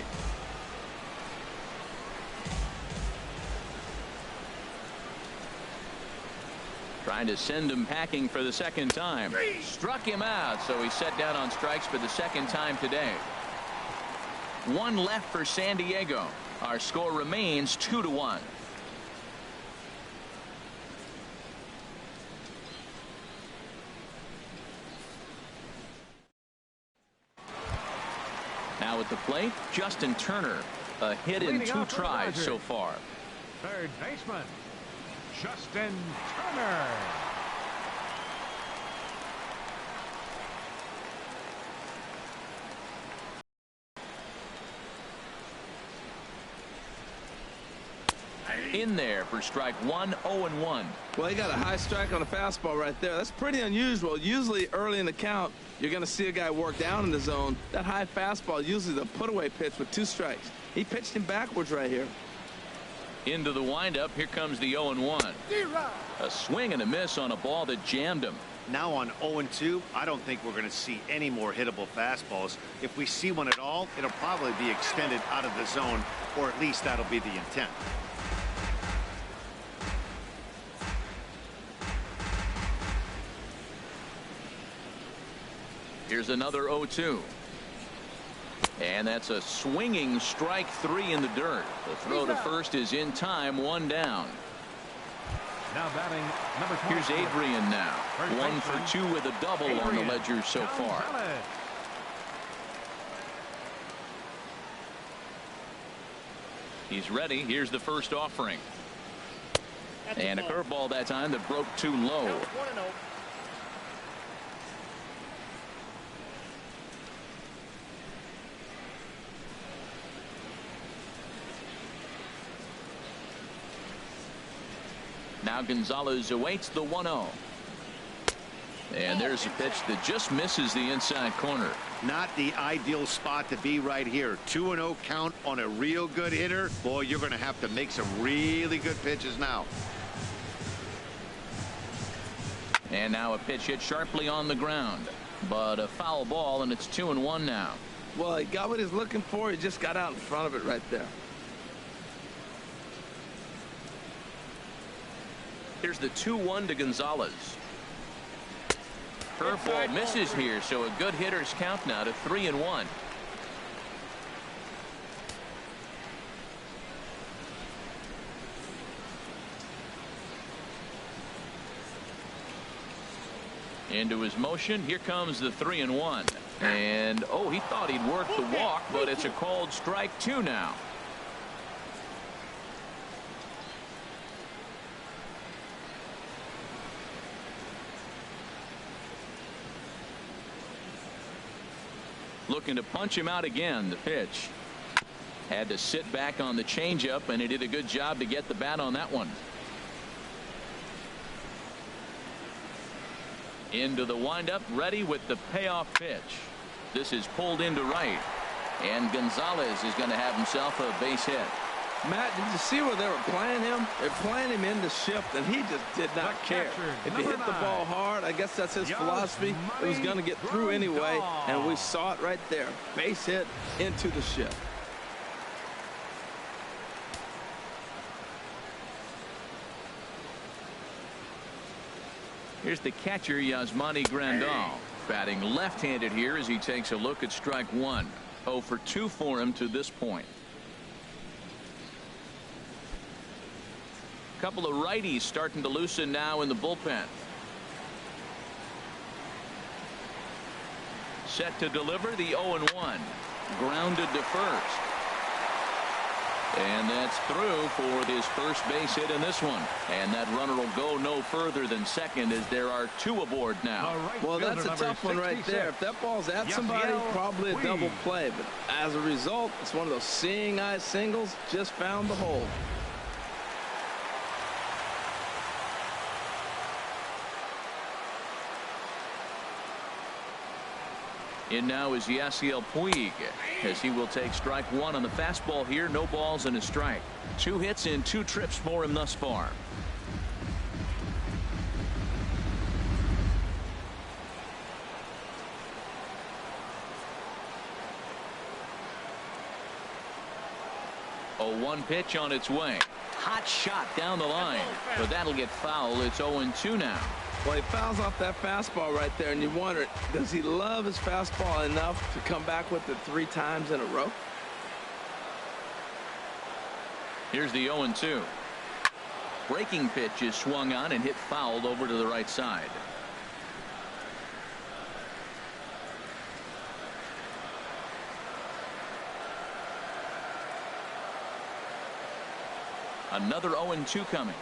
Trying to send him packing for the second time. Struck him out, so he's set down on strikes for the second time today. 1 left for San Diego. Our score remains 2-1. Now at the plate, Justin Turner. A hit in 2 tries so far. Third baseman, Justin Turner. In there for strike 1, 0-1. Well, he got a high strike on a fastball right there. That's pretty unusual. Usually early in the count, you're going to see a guy work down in the zone. That high fastball, usually the put-away pitch with 2 strikes. He pitched him backwards right here. Into the windup. Here comes the 0-1. A swing and a miss on a ball that jammed him. Now on 0-2, I don't think we're going to see any more hittable fastballs. If we see one at all, it'll probably be extended out of the zone, or at least that'll be the intent. Here's another 0-2. And that's a swinging strike 3 in the dirt. The throw to first is in time, 1 down. Now batting number 24. Here's Adrian now. 1 for 2 with a double on the ledger so far. He's ready. Here's the first offering. And a curveball that time that broke too low. Now Gonzalez awaits the 1-0. And there's a pitch that just misses the inside corner. Not the ideal spot to be right here. 2-0 count on a real good hitter. Boy, you're going to have to make some really good pitches now. And now a pitch hit sharply on the ground. But a foul ball, and it's 2-1 now. Well, he got what he's looking for. He just got out in front of it right there. Here's the 2-1 to Gonzalez. Curveball misses here, so a good hitter's count now to 3-1. Into his motion. Here comes the 3-1. And oh, he thought he'd work the walk, but it's a called strike 2 now. Looking to punch him out again. The pitch. Had to sit back on the changeup, and he did a good job to get the bat on that one. Into the windup, ready with the payoff pitch. This is pulled into right. And Gonzalez is going to have himself a base hit. Matt, did you see where they were playing him? They're playing him in the shift, and he just did not care. If he hit the ball hard, I guess that's his philosophy. It was going to get through anyway, and we saw it right there. Base hit into the shift. Here's the catcher, Yasmani Grandal, batting left-handed here as he takes a look at strike 1. 0 for 2 for him to this point. Couple of righties starting to loosen now in the bullpen. Set to deliver the 0-1. Grounded to first. And that's through for his first base hit in this one. And that runner will go no further than second as there are 2 aboard now. Well, that's a tough one right there. If that ball's at somebody, probably a double play. But as a result, it's one of those seeing eye singles. Just found the hole. In now is Yasiel Puig as he will take strike 1 on the fastball here. No balls and a strike. 2 hits in 2 trips for him thus far. A 1 pitch on its way. Hot shot down the line, but that'll get foul. It's 0-2 now. Well, he fouls off that fastball right there, and you wonder, does he love his fastball enough to come back with it 3 times in a row? Here's the 0-2. Breaking pitch is swung on and hit fouled over to the right side. Another 0-2 coming.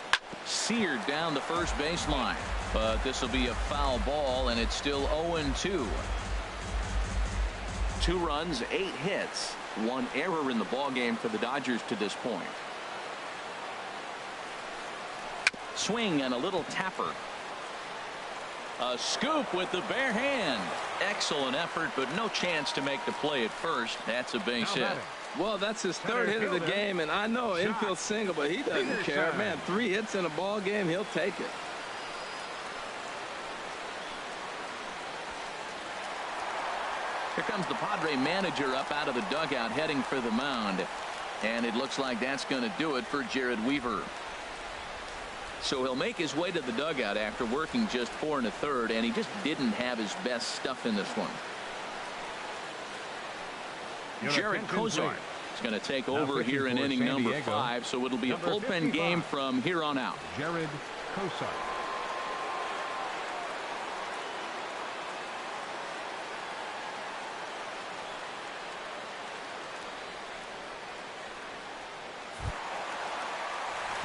Seared down the first baseline. But this will be a foul ball, and it's still 0-2. 2 runs, 8 hits, 1 error in the ballgame for the Dodgers to this point. Swing and a little tapper. A scoop with the bare hand. Excellent effort, but no chance to make the play at first. That's a base hit. Well, that's his third hit of the game, and I know infield single, but he doesn't care. Man, 3 hits in a ball game, he'll take it. Here comes the Padre manager up out of the dugout heading for the mound. And it looks like that's going to do it for Jered Weaver. So he'll make his way to the dugout after working just 4 1/3, and he just didn't have his best stuff in this one. Jared Kozart is going to take over here in inning number 5, so it'll be a bullpen game from here on out. Jared Kozart.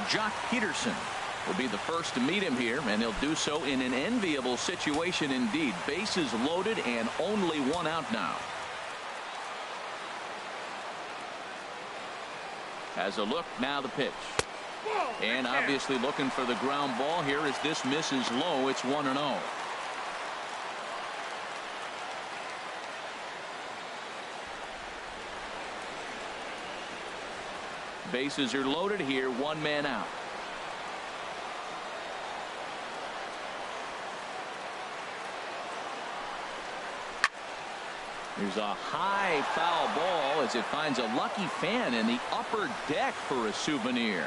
Jock Peterson will be the first to meet him here, and he'll do so in an enviable situation indeed. Bases loaded and only 1 out now. Has a look, now the pitch. And obviously looking for the ground ball here as this misses low. It's 1-0. Bases are loaded here, 1 man out. There's a high foul ball as it finds a lucky fan in the upper deck for a souvenir.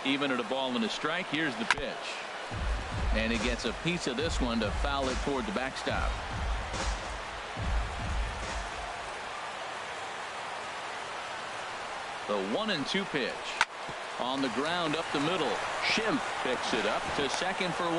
Even at a ball and a strike, here's the pitch. And he gets a piece of this one to foul it toward the backstop. The 1-2 pitch. On the ground up the middle. Schimpf picks it up to second for 1.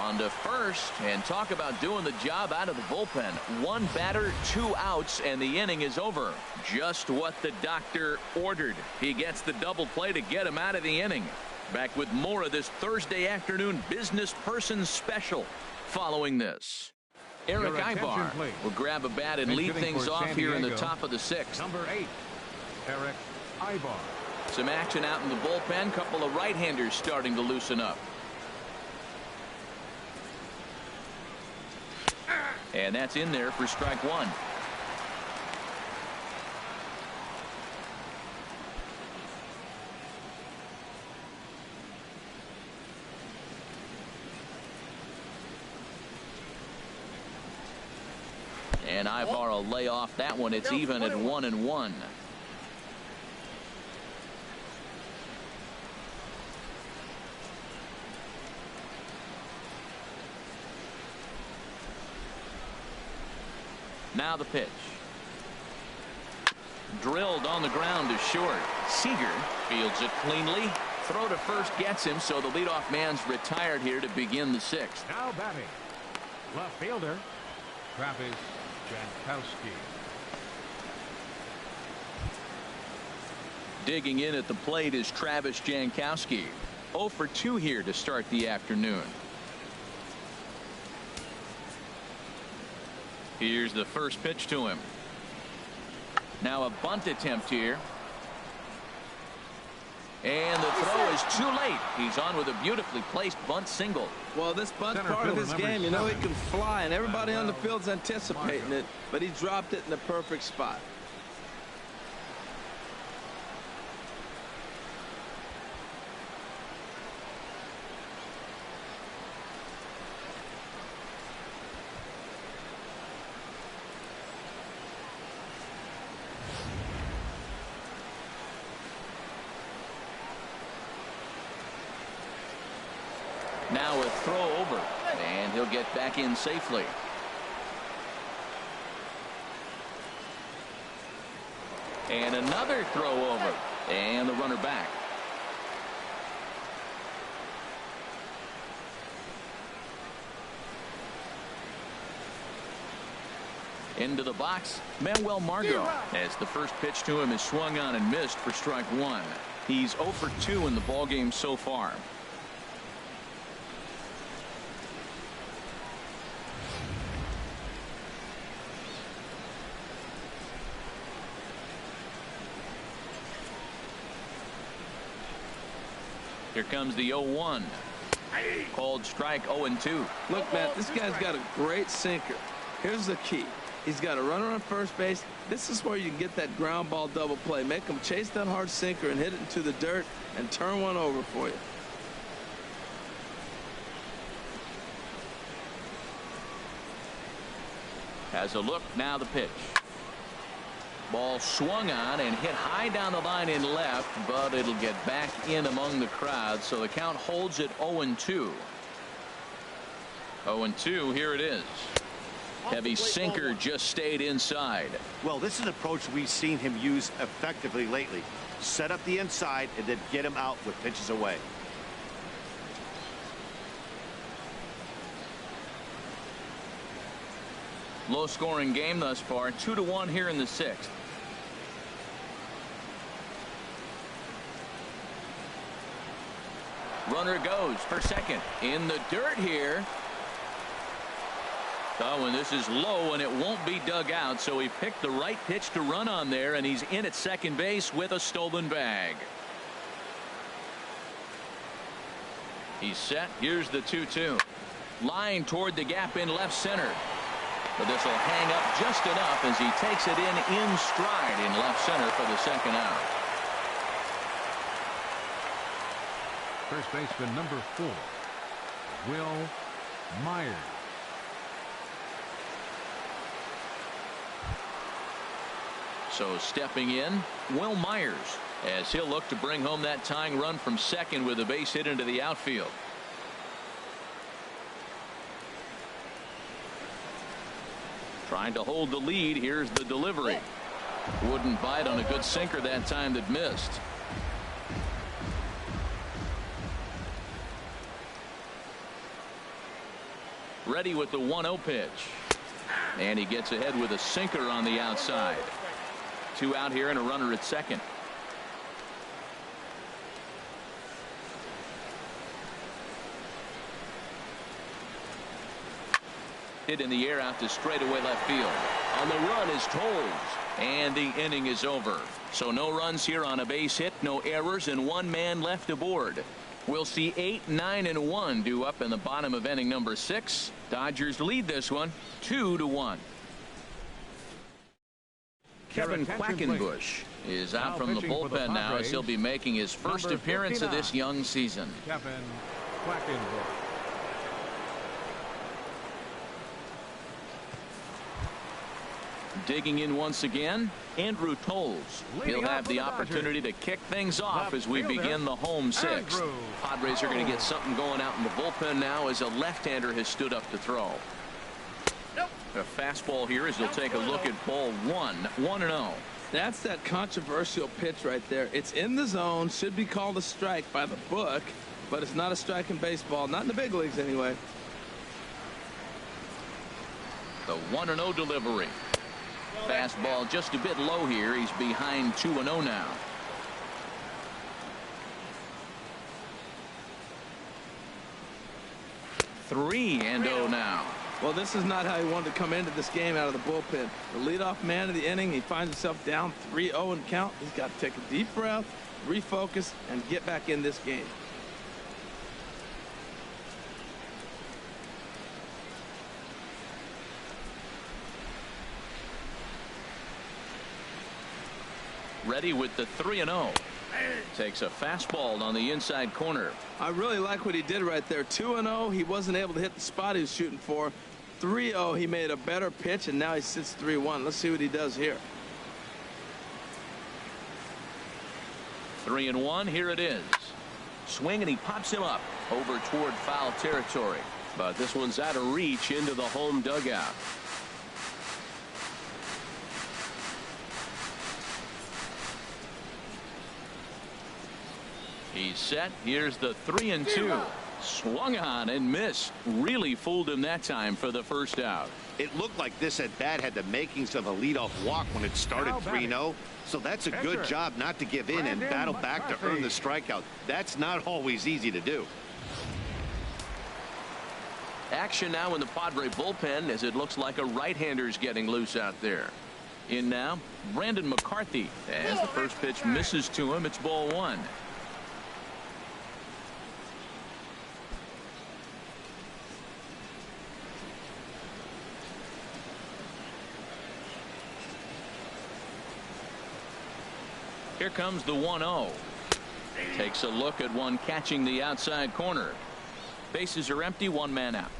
On to first. And talk about doing the job out of the bullpen. 1 batter, 2 outs, and the inning is over. Just what the doctor ordered. He gets the double play to get him out of the inning. Back with more of this Thursday afternoon business person special following this. Eric Ibar will grab a bat and lead things off here in the top of the 6th. Number 8, Eric Ibar. Some action out in the bullpen. Couple of right-handers starting to loosen up. And that's in there for strike 1. And Ibar will lay off that one. It's even at 1-1. Now the pitch. Drilled on the ground to short. Seager fields it cleanly. Throw to first gets him, so the leadoff man's retired here to begin the 6th. Now batting, left fielder, Travis Jankowski. Digging in at the plate is Travis Jankowski. 0 for 2 here to start the afternoon. Here's the first pitch to him. Now a bunt attempt here. And the throw is too late. He's on with a beautifully placed bunt single. Well, this bunt part of his game, you know, he can fly, and everybody on the field's anticipating it, but he dropped it in the perfect spot. Now a throw over, and he'll get back in safely. And another throw over, and the runner back. Into the box, Manuel Margot, as the first pitch to him is swung on and missed for strike 1. He's 0 for 2 in the ballgame so far. Here comes the 0-1. Called strike 0-2. Look, Matt, this guy's got a great sinker. Here's the key. He's got a runner on first base. This is where you can get that ground ball double play. Make him chase that hard sinker and hit it into the dirt and turn one over for you. Has a look, now the pitch. Ball swung on and hit high down the line in left, but it'll get back in among the crowd, so the count holds at 0-2. 0-2, here it is. Heavy sinker just stayed inside. Well, this is an approach we've seen him use effectively lately. Set up the inside and then get him out with pitches away. Low scoring game thus far, 2-1 here in the 6th. Runner goes for second in the dirt here. Oh, and this is low and it won't be dug out, so he picked the right pitch to run on there, and he's in at second base with a stolen bag. He's set. Here's the 2-2. Line toward the gap in left center. But this will hang up just enough as he takes it in stride in left center for the second out. First baseman number 4, Will Myers. So stepping in, Will Myers, as he'll look to bring home that tying run from second with a base hit into the outfield. Trying to hold the lead. Here's the delivery. Wouldn't bite on a good sinker that time that missed. Ready with the 1-0 pitch. And he gets ahead with a sinker on the outside. 2 out here and a runner at second. Hit in the air out to straightaway left field. On the run is Tolles, and the inning is over. So no runs here on a base hit, no errors, and 1 man left aboard. We'll see 8, 9, and 1 due up in the bottom of inning number 6. Dodgers lead this one 2-1. Kevin Quackenbush is out from the bullpen now, as he'll be making his first appearance of this young season. Kevin Quackenbush. Digging in once again, Andrew Tolles. He'll have the opportunity to kick things off as we begin the home 6th. Padres are going to get something going out in the bullpen now, as a left-hander has stood up to throw. A fastball here as he'll take a look at ball 1, 1-0. That's that controversial pitch right there. It's in the zone, should be called a strike by the book, but it's not a strike in baseball, not in the big leagues anyway. The 1-0 delivery. Fastball just a bit low here. He's behind 2-0 now. Three and 0 now. Well, this is not how he wanted to come into this game out of the bullpen. The leadoff man of the inning, he finds himself down 3-0 in count. He's got to take a deep breath, refocus, and get back in this game. Ready with the 3-0. Takes a fastball on the inside corner. I really like what he did right there. 2-0, he wasn't able to hit the spot he was shooting for. 3-0, he made a better pitch, and now he sits 3-1. Let's see what he does here. 3-1, here it is. Swing, and he pops him up over toward foul territory. But this one's out of reach into the home dugout. He's set. Here's the 3-2. Swung on and missed. Really fooled him that time for the first out. It looked like this at bat had the makings of a leadoff walk when it started 3-0. So that's a good job not to give in and battle back to earn the strikeout. That's not always easy to do. Action now in the Padre bullpen, as it looks like a right-hander's getting loose out there. In now, Brandon McCarthy. As the first pitch misses to him, it's ball 1. Here comes the 1-0. Takes a look at one catching the outside corner. Bases are empty, one man out.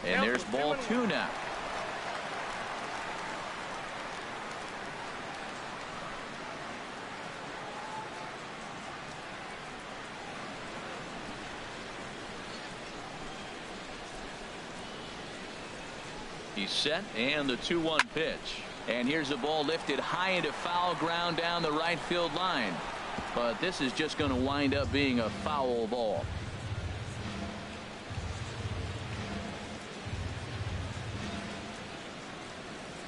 And there's ball 2 now. He's set, and the 2-1 pitch. And here's a ball lifted high into foul ground down the right field line. But this is just going to wind up being a foul ball.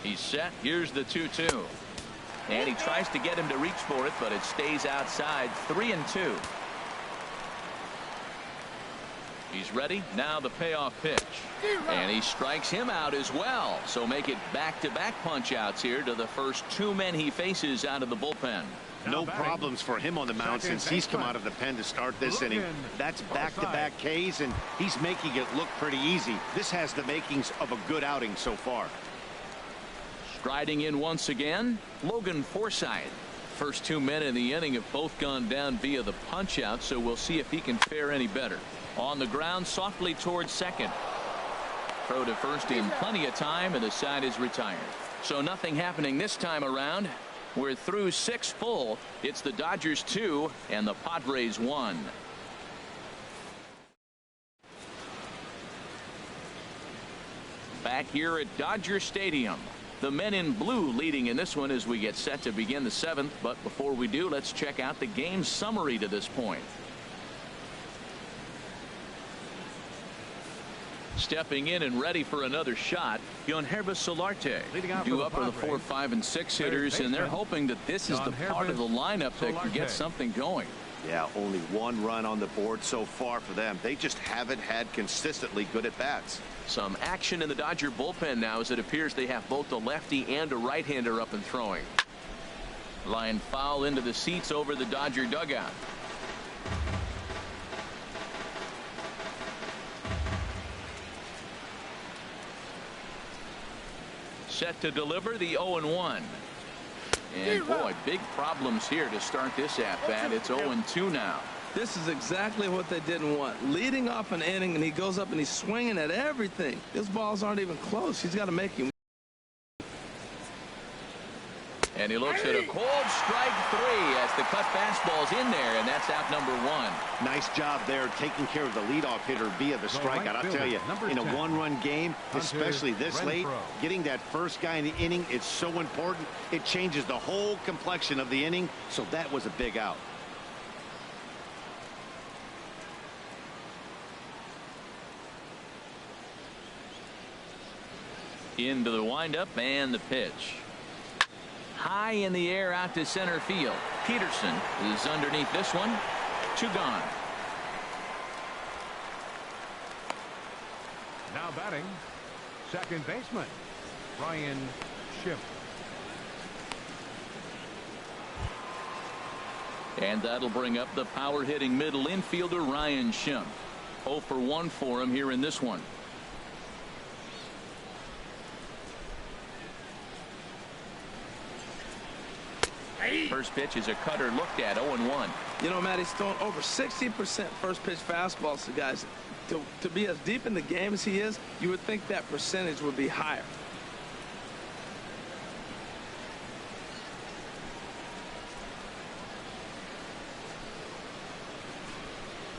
He's set. Here's the 2-2. And he tries to get him to reach for it, but it stays outside. 3-2. He's ready. Now the payoff pitch. And he strikes him out as well. So make it back-to-back punch-outs here to the first 2 men he faces out of the bullpen. No problems for him on the mound since he's come out of the pen to start this inning. That's back-to-back Ks, and he's making it look pretty easy. This has the makings of a good outing so far. Striding in once again, Logan FORSYTHE. First 2 men in the inning have both gone down via the punch-out, so we'll see if he can fare any better. On the ground, softly towards second. Throw to first in plenty of time, and the side is retired. So nothing happening this time around. We're through 6 full. It's the Dodgers 2 and the Padres 1. Back here at Dodger Stadium. The men in blue leading in this one as we get set to begin the 7th. But before we do, let's check out the game summary to this point. Stepping in and ready for another shot, Solarte. Due up for the 4, 5, and 6 hitters, and they're hoping that this is the part of the lineup that can get something going. Yeah, only 1 run on the board so far for them. They just haven't had consistently good at-bats. Some action in the Dodger bullpen now as it appears they have both a lefty and a right-hander up and throwing. Line foul into the seats over the Dodger dugout. Set to deliver the 0-1. And boy, big problems here to start this at-bat. It's 0-2 now. This is exactly what they didn't want. Leading off an inning, and he goes up and he's swinging at everything. His balls aren't even close. He's got to make him. And he looks at a cold strike 3 as the cut fastball's in there, and that's out number 1. Nice job there taking care of the leadoff hitter via the strikeout. I'll tell you, in a 1-run game, especially this late, getting that first guy in the inning is so important. It changes the whole complexion of the inning, so that was a big out. Into the windup and the pitch. High in the air out to center field. Peterson is underneath this one. 2 gone. Now batting, second baseman, Ryan Schiff. And that'll bring up the power-hitting middle infielder Ryan Schiff. 0 for 1 for him here in this one. First pitch is a cutter looked at. 0-1. You know, Matt, he's thrown over 60% first pitch fastballs to guys. To be as deep in the game as he is, you would think that percentage would be higher.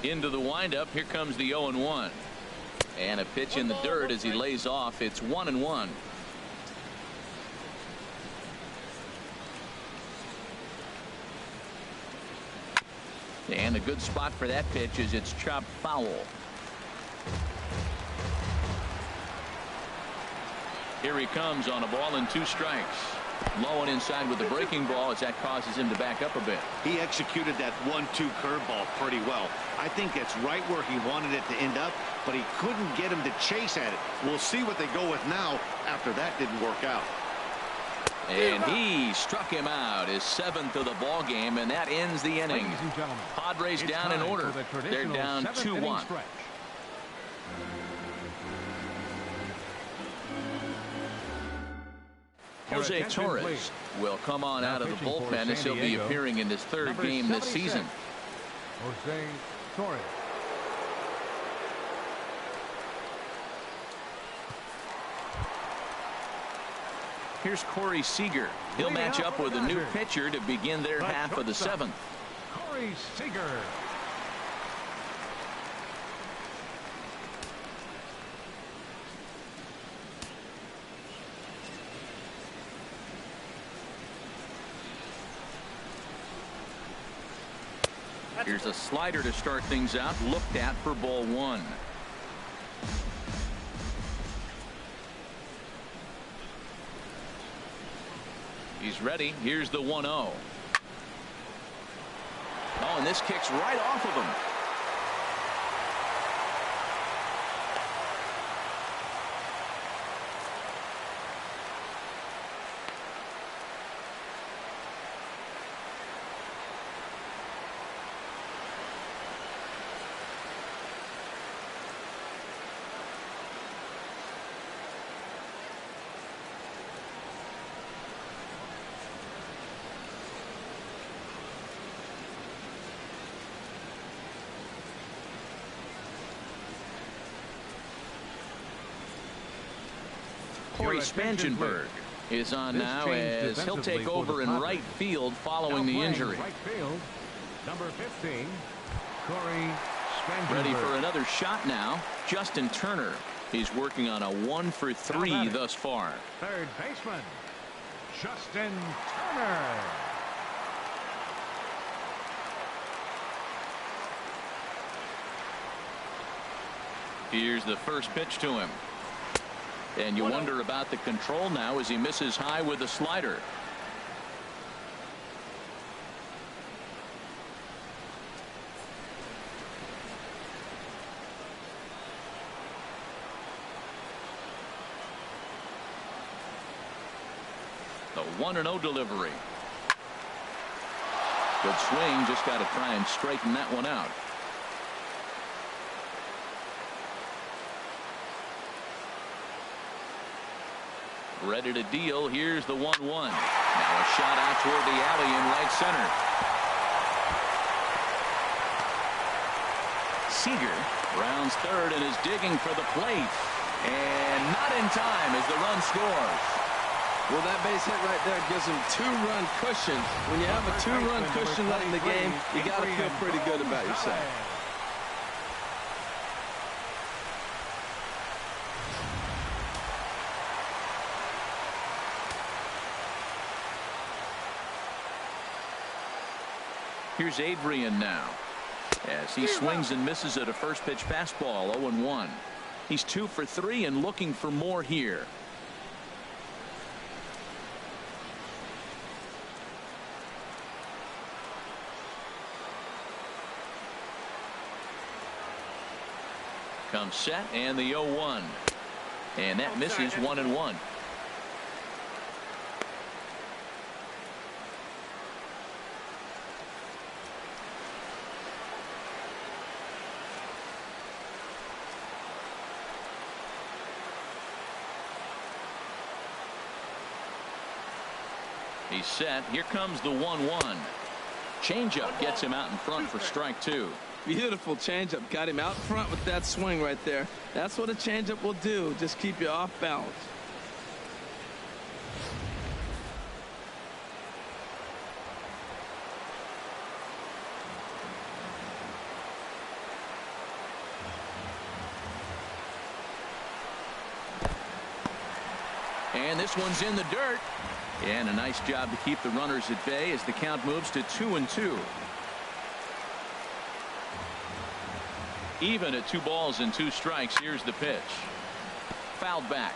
Into the windup. Here comes the 0-1. And a pitch in the dirt as he lays off. It's 1-1. And a good spot for that pitch is it's chopped foul. Here he comes on a ball and 2 strikes. Low and inside with the breaking ball as that causes him to back up a bit. He executed that 1-2 curveball pretty well. I think that's right where he wanted it to end up, but he couldn't get him to chase at it. We'll see what they go with now after that didn't work out. And he struck him out, his 7th of the ball game, and that ends the inning. Padres down in order. They're down 2-1. Jose Torres will come on out of the bullpen as he'll be appearing in his third game this season. Jose Torres. Here's Corey Seager. He'll match up with a new pitcher to begin their half of the seventh. Corey Seager. Here's a slider to start things out, looked at for ball one. He's ready. Here's the 1-0. Oh, and this kicks right off of him. Corey Spangenberg is on now as he'll take over in right field following the injury. Right field, number 15, Corey Spangenberg. Ready for another shot now. Justin Turner. He's working on a 1-for-3 thus far. Third baseman, Justin Turner. Here's the first pitch to him. And you wonder about the control now as he misses high with a slider. The 1-0 delivery. Good swing, just got to try and straighten that one out. Ready to deal. Here's the 1-1. Now a shot out toward the alley in right center. Seager rounds third and is digging for the plate. And not in time as the run scores. Well, that base hit right there gives him two-run cushion. When you have a two-run cushion late in the game, you got to feel pretty good about yourself. Here's Adrian now as he swings and misses at a first pitch fastball. 0-1. He's 2 for 3 and looking for more here. Comes set and the 0-1. And that misses 1-1. He's set. Here comes the 1-1. Changeup gets him out in front for strike 2. Beautiful changeup. Got him out front with that swing right there. That's what a changeup will do. Just keep you off balance. And this one's in the dirt. And a nice job to keep the runners at bay as the count moves to 2-2. Even at 2 balls and 2 strikes. Here's the pitch. Fouled back.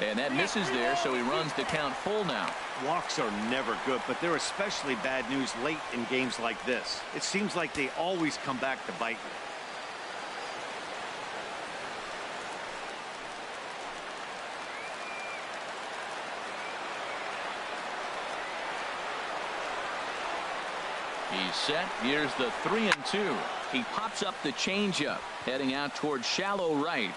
And that misses there, so he runs the count full now. Walks are never good, but they're especially bad news late in games like this. It seems like they always come back to bite you. He's set. Here's the 3-2. He pops up the changeup, heading out towards shallow right.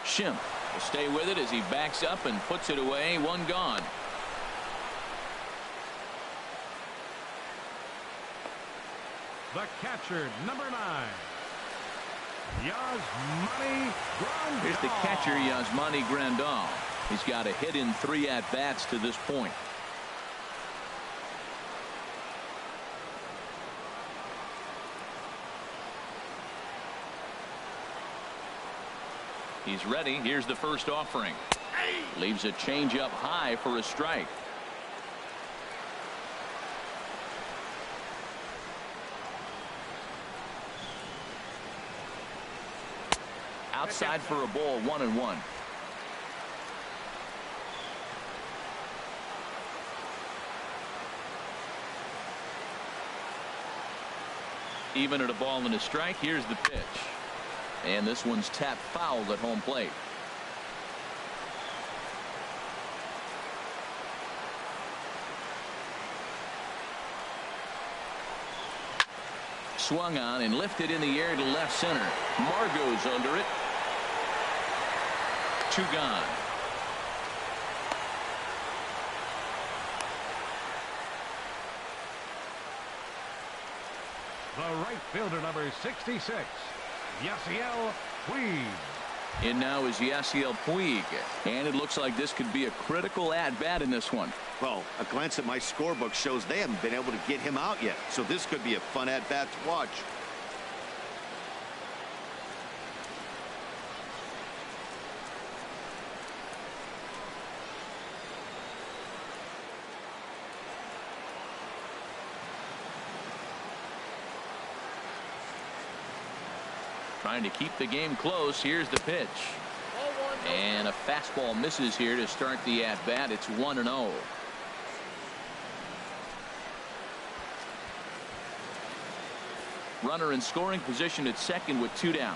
Schimpf will stay with it as he backs up and puts it away. One gone. The catcher, number 9. Yasmani Grandal. Here's the catcher, Yasmani Grandal. He's got a hit in 3 at-bats to this point. He's ready. Here's the first offering. Leaves a changeup high for a strike. Outside for a ball, 1-1. Even at a ball and a strike. Here's the pitch. And this one's tapped foul at home plate. Swung on and lifted in the air to left center. Margot's under it. 2 gone. The right fielder, number 66, Yasiel Puig. In now is Yasiel Puig. And it looks like this could be a critical at-bat in this one. Well, a glance at my scorebook shows they haven't been able to get him out yet. So this could be a fun at-bat to watch. Trying to keep the game close. Here's the pitch. And a fastball misses here to start the at-bat. It's 1-0. Runner in scoring position at second with 2 down.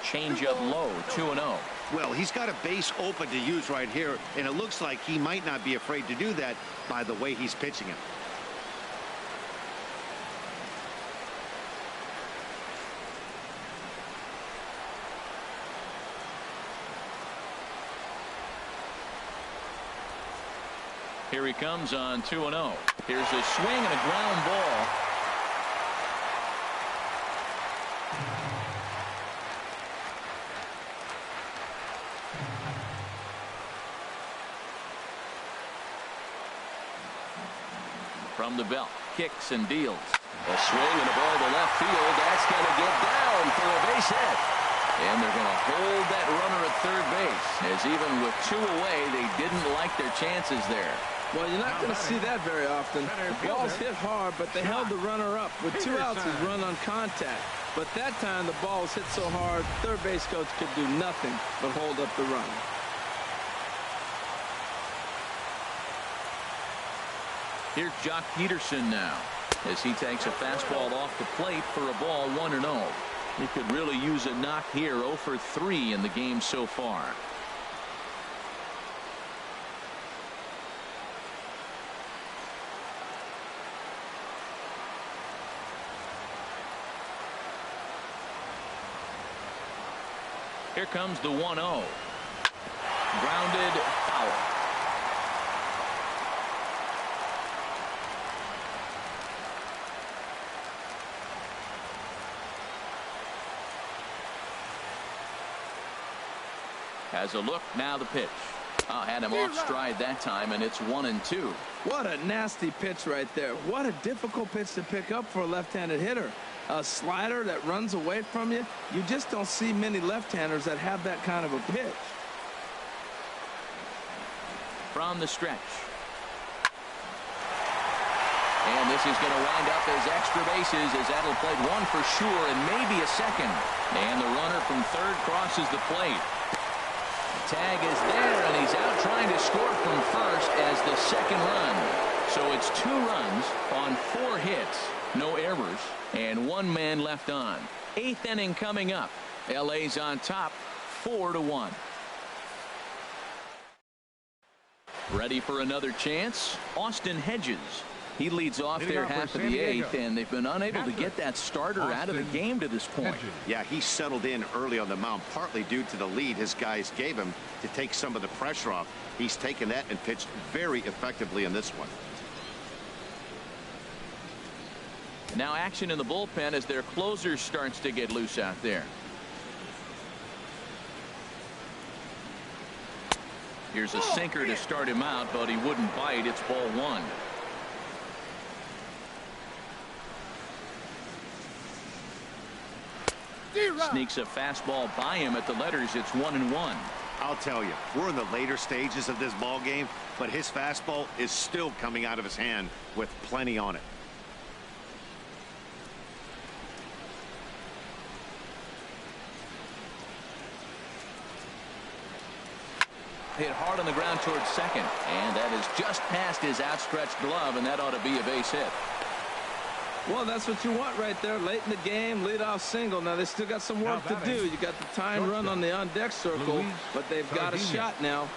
Change up low, 2-0. Well, he's got a base open to use right here, and it looks like he might not be afraid to do that by the way he's pitching it. Here he comes on 2-0. Here's a swing and a ground ball. From the belt, kicks and deals. A swing and a ball to left field. That's going to get down for a base hit. And they're going to hold that runner at third base, as even with 2 away, they didn't like their chances there. Well, you're not going to see that very often. The ball's hit hard, but they held the runner up. With 2 outs, he's run on contact. But that time, the ball was hit so hard, third base coach could do nothing but hold up the run. Here's Jock Peterson now, as he takes a fastball off the plate for a ball, 1-0. He could really use a knock here. 0 for 3 in the game so far. Here comes the 1-0. Grounded foul. Has a look, now the pitch. Had him off stride that time, and it's 1-2. What a nasty pitch right there. What a difficult pitch to pick up for a left-handed hitter. A slider that runs away from you. You just don't see many left-handers that have that kind of a pitch. From the stretch. And this is going to wind up as extra bases, as that'll play 1 for sure and maybe a second. And the runner from third crosses the plate. Tag is there, and he's out trying to score from first as the second run. So it's 2 runs on 4 hits, no errors, and 1 man left on. 8th inning coming up. LA's on top, 4-1. Ready for another chance. Austin Hedges. He leads off their half of the eighth, and they've been unable to get that starter out of the game to this point. Yeah, he settled in early on the mound, partly due to the lead his guys gave him to take some of the pressure off. He's taken that and pitched very effectively in this one. Now action in the bullpen as their closer starts to get loose out there. Here's a sinker to start him out, but he wouldn't bite. It's ball one. Sneaks a fastball by him at the letters. It's 1-1. I'll tell you, we're in the later stages of this ball game, but his fastball is still coming out of his hand with plenty on it. Hit hard on the ground towards second, and that is just past his outstretched glove, and that ought to be a base hit. Well, that's what you want right there. Late in the game, leadoff single. Now, they still got some work to do. You got the time run on the on-deck circle, but they've got a shot now.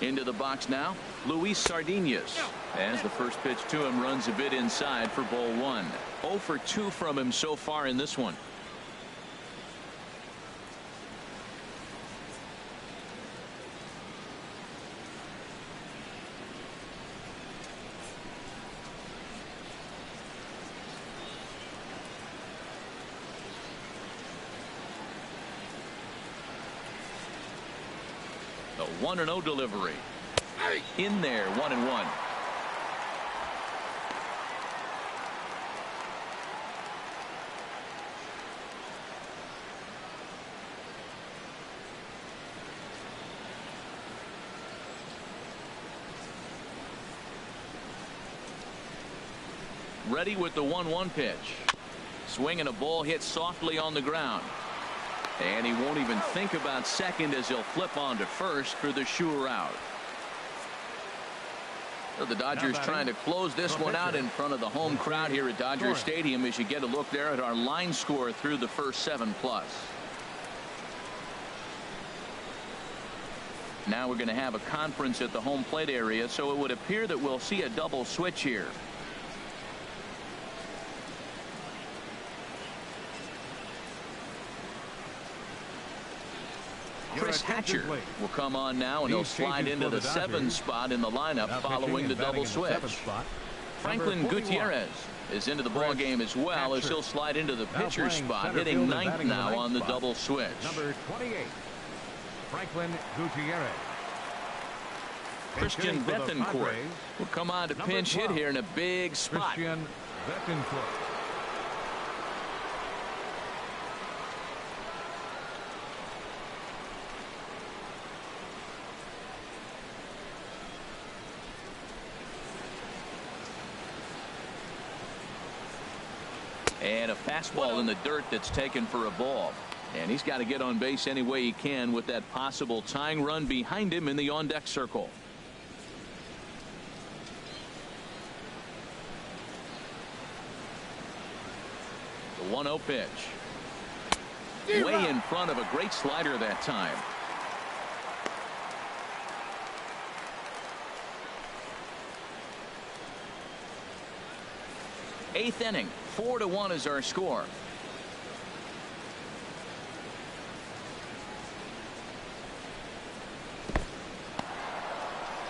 Into the box now, Luis Sardinas. As the first pitch to him runs a bit inside for ball one. 0 for 2 from him so far in this one. The 1-0 delivery. In there, 1-1. Ready with the 1-1 pitch. Swinging a ball hit softly on the ground. And he won't even think about second as he'll flip on to first for the sure out. So the Dodgers trying to close this one out in front of the home crowd here at Dodger Stadium as you get a look there at our line score through the first 7+. Now we're going to have a conference at the home plate area, so it would appear that we'll see a double switch here. Chris Hatcher will come on now, and he'll slide into the 7 spot in the lineup following the double switch. Franklin Gutierrez is into the ball game as well, as he'll slide into the pitcher spot, hitting 9th now on the double switch. Number 28, Franklin Gutierrez. Christian Bethancourt will come on to pinch hit here in a big spot. Christian Bethancourt. And a fastball in the dirt that's taken for a ball. And he's got to get on base any way he can with that possible tying run behind him in the on-deck circle. The 1-0 pitch. Way in front of a great slider that time. Eighth inning, 4-1 is our score.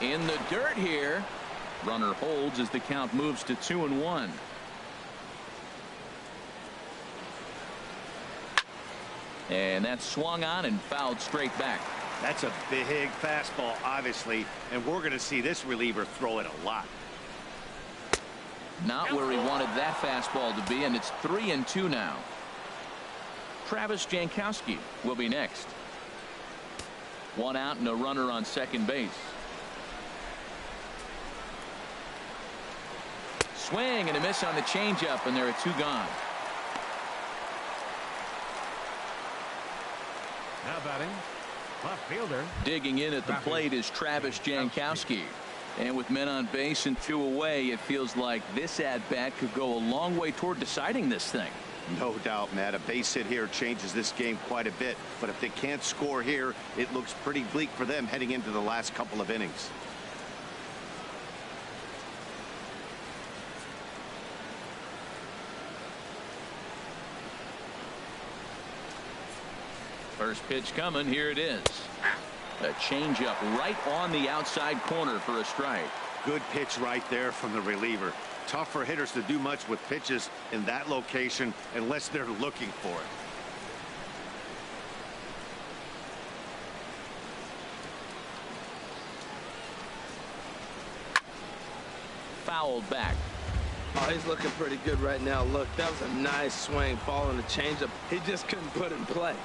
In the dirt here. Runner holds as the count moves to 2-1. And that's swung on and fouled straight back. That's a big fastball, obviously, and we're going to see this reliever throw it a lot. Not where he wanted that fastball to be, and it's 3-2 now. Travis Jankowski will be next. One out and a runner on second base. Swing and a miss on the changeup, and there are 2 gone. Now batting, left fielder. Digging in at the plate is Travis Jankowski. And with men on base and 2 away, it feels like this at-bat could go a long way toward deciding this thing. No doubt, Matt. A base hit here changes this game quite a bit. But if they can't score here, it looks pretty bleak for them heading into the last couple of innings. First pitch coming. Here it is. A changeup right on the outside corner for a strike. Good pitch right there from the reliever. Tough for hitters to do much with pitches in that location unless they're looking for it. Fouled back. Oh, he's looking pretty good right now. Look, that was a nice swing, following the changeup. He just couldn't put it in play.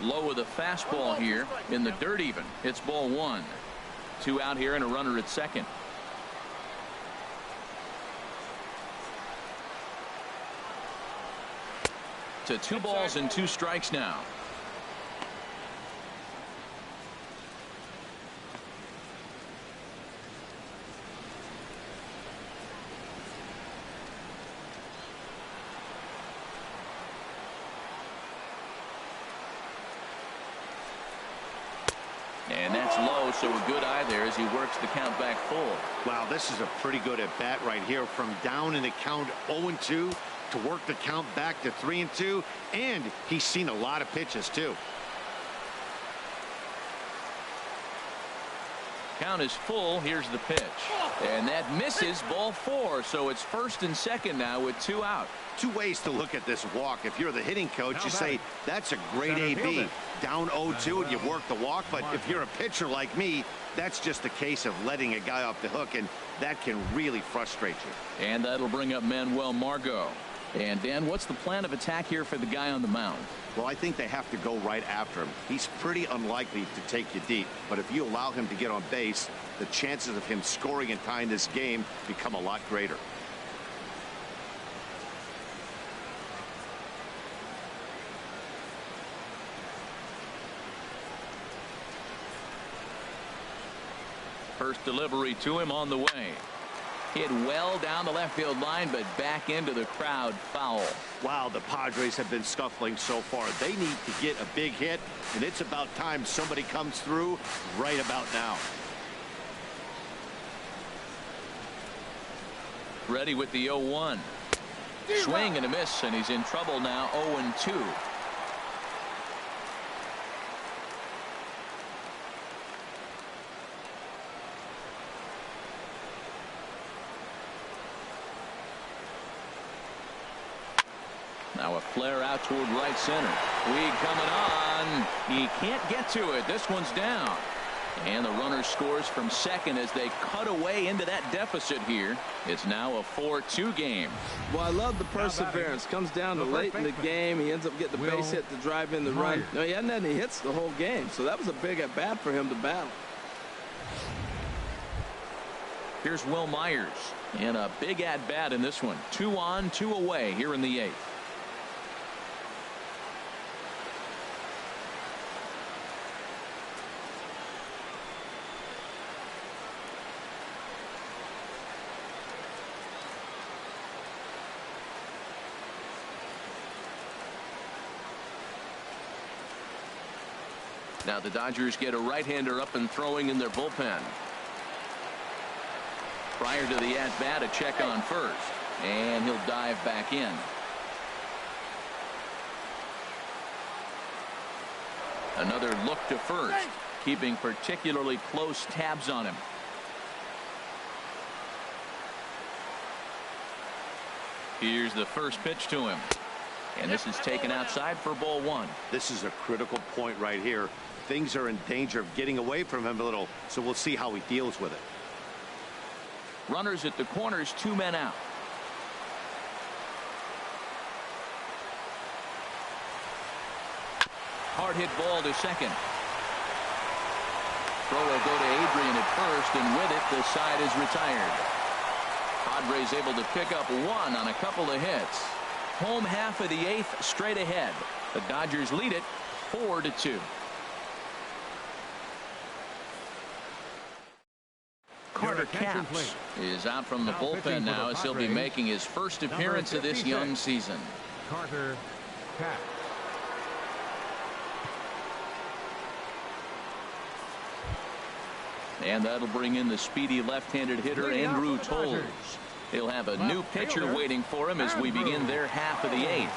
Low with a fastball here in the dirt even. It's ball 1. 2 out here and a runner at second. To 2 balls and 2 strikes now. And that's low, so a good eye there as he works the count back full. Wow, this is a pretty good at bat right here, from down in the count 0-2 to work the count back to 3-2, and he's seen a lot of pitches too. Count is full. Here's the pitch, and that misses. Ball 4, so it's first and second now with 2 out. 2 ways to look at this walk. If you're the hitting coach, you say that's a great AB. Down 0-2 and you work the walk. But if you're a pitcher like me, that's just a case of letting a guy off the hook, and that can really frustrate you. And that'll bring up Manuel Margot. And Dan, what's the plan of attack here for the guy on the mound? Well, I think they have to go right after him. He's pretty unlikely to take you deep, but if you allow him to get on base, the chances of him scoring and tying this game become a lot greater. First delivery to him on the way. Hit well down the left field line, but back into the crowd. Foul. Wow, the Padres have been scuffling so far. They need to get a big hit, and it's about time somebody comes through right about now. Ready with the 0-1. Swing and a miss, and he's in trouble now. 0-2. Now a flare out toward right center. Weed coming on. He can't get to it. This one's down. And the runner scores from second as they cut away into that deficit here. It's now a 4-2 game. Well, I love the perseverance. Comes down to late in the game. He ends up getting the base hit to drive in the run. No, he hadn't had any hits the whole game, so that was a big at bat for him to battle. Here's Will Myers, and a big at bat in this one. 2 on, 2 away here in the 8th. Now the Dodgers get a right-hander up and throwing in their bullpen. Prior to the at-bat, a check on first, and he'll dive back in. Another look to first, keeping particularly close tabs on him. Here's the first pitch to him, and this is taken outside for ball 1. This is a critical point right here. Things are in danger of getting away from him a little, so we'll see how he deals with it. Runners at the corners, 2 men out. Hard hit ball to second. Throw will go to Adrian at first, and with it the side is retired. Padres able to pick up 1 on a couple of hits. Home half of the 8th straight ahead. The Dodgers lead it 4-2. Carter Capps is out from the bullpen now as he'll be making his first appearance of this young season. Carter Capps. And that'll bring in the speedy left-handed hitter Andrew Toles. He'll have a new pitcher waiting for him as we begin their half of the 8th.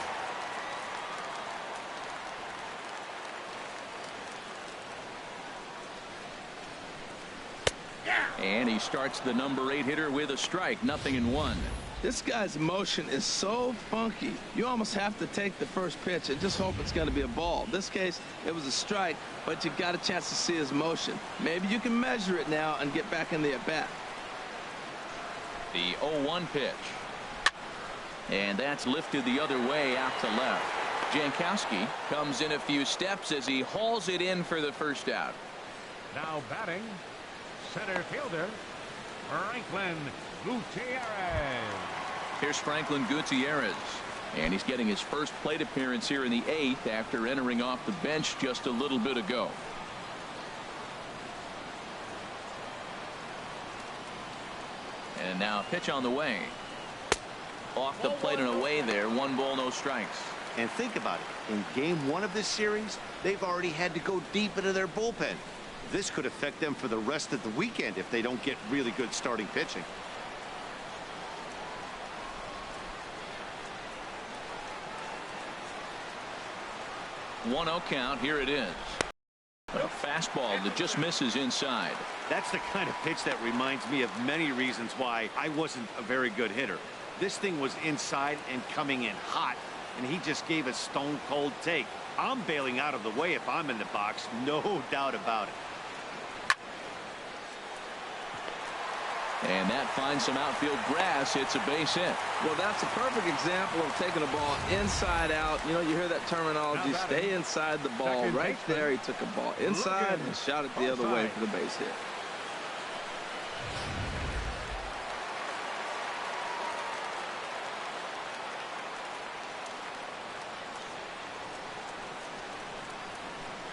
And he starts the number 8 hitter with a strike, 0-1. This guy's motion is so funky. You almost have to take the first pitch and just hope it's going to be a ball. In this case, it was a strike, but you got a chance to see his motion. Maybe you can measure it now and get back in the at-bat. The 0-1 pitch. And that's lifted the other way out to left. Jankowski comes in a few steps as he hauls it in for the first out. Now batting, center fielder, Franklin Gutierrez. Here's Franklin Gutierrez. And he's getting his first plate appearance here in the 8th after entering off the bench just a little bit ago. And now a pitch on the way. Off the plate and away there. 1 ball, no strikes. And think about it. In game 1 of this series, they've already had to go deep into their bullpen. This could affect them for the rest of the weekend if they don't get really good starting pitching. 1-0 count. Here it is. A fastball that just misses inside. That's the kind of pitch that reminds me of many reasons why I wasn't a very good hitter. This thing was inside and coming in hot, and he just gave a stone-cold take. I'm bailing out of the way if I'm in the box, no doubt about it. And that finds some outfield grass. It's a base hit. Well, that's a perfect example of taking a ball inside out. You know, you hear that terminology, stay inside the ball. Right there, he took a ball inside and shot it the other way for the base hit.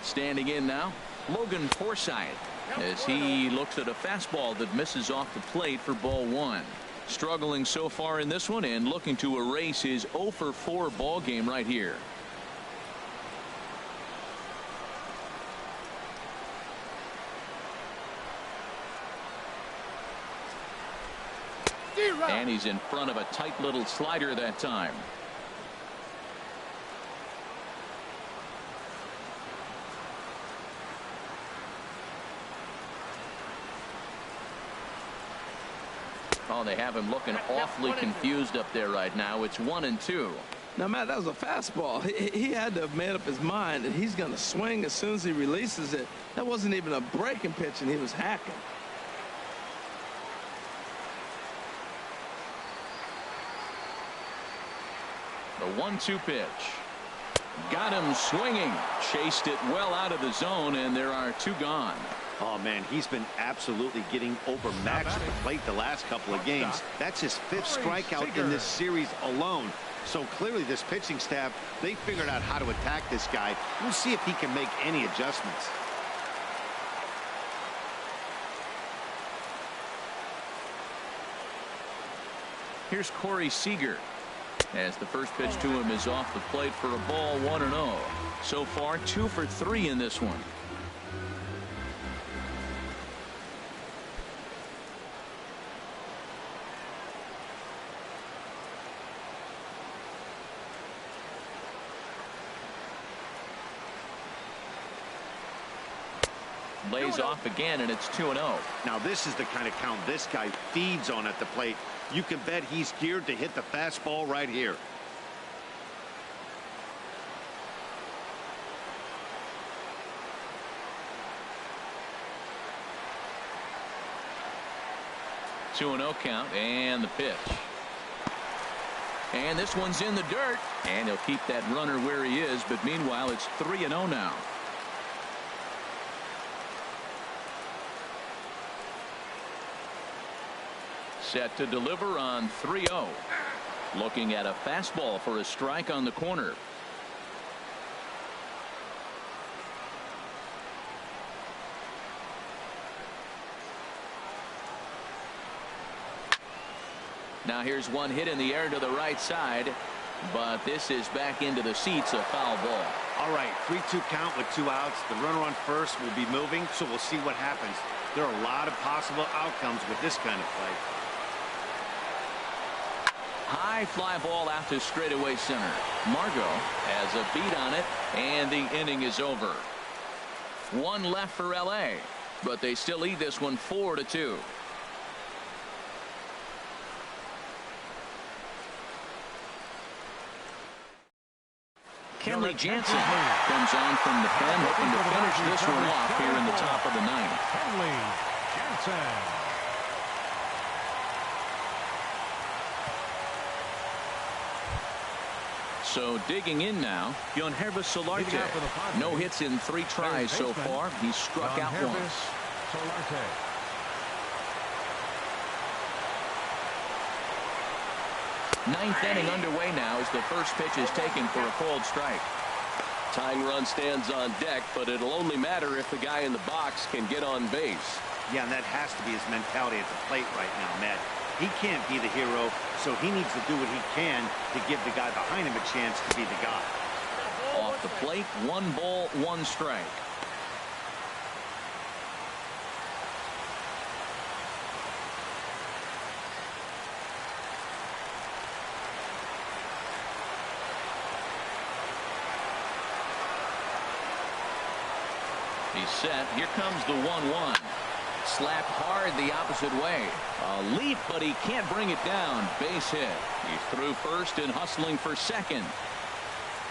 Standing in now, Logan FORSYTHE, as he looks at a fastball that misses off the plate for ball 1. Struggling so far in this one and looking to erase his 0-for-4 ball game right here. And he's in front of a tight little slider that time. Oh, they have him looking awfully confused up there right now. It's 1-2. Now, Matt, that was a fastball. He had to have made up his mind that he's going to swing as soon as he releases it. That wasn't even a breaking pitch, and he was hacking. The 1-2 pitch. Got him swinging. Chased it well out of the zone, and there are 2 gone. Oh, man, he's been absolutely getting overmatched at the plate the last couple of games. That's his 5th strikeout in this series alone. So clearly this pitching staff, they figured out how to attack this guy. We'll see if he can make any adjustments. Here's Corey Seager, as the first pitch to him is off the plate for a ball, 1-0. So far 2 for 3 in this one. Lays off again, and it's 2-0. Now this is the kind of count this guy feeds on at the plate. You can bet he's geared to hit the fastball right here. Two 2-0 count, and the pitch. And this one's in the dirt, and he'll keep that runner where he is, but meanwhile it's 3-0 now. Set to deliver on 3-0. Looking at a fastball for a strike on the corner. Now here's one hit in the air to the right side, but this is back into the seats, a foul ball. All right, 3-2 count with 2 outs. The runner on first will be moving, so we'll see what happens. There are a lot of possible outcomes with this kind of play. High fly ball out to straightaway center. Margot has a beat on it, and the inning is over. One left for LA, but they still lead this one 4-2. Kenley Jansen comes on from the pen, hoping to finish this one off here in the top of the ninth. Kenley Jansen. So digging in now, Solarte. No hits in 3 tries so far. He's struck out once. Solarte. Ninth inning underway now as the first pitch is taken for a called strike. Tying run stands on deck, but it'll only matter if the guy in the box can get on base. Yeah, and that has to be his mentality at the plate right now, Matt. He can't be the hero, so he needs to do what he can to give the guy behind him a chance to be the guy. Off the plate, 1 ball, 1 strike. He's set. Here comes the 1-1. Slapped hard the opposite way. A leap, but he can't bring it down. Base hit. He's through first and hustling for second.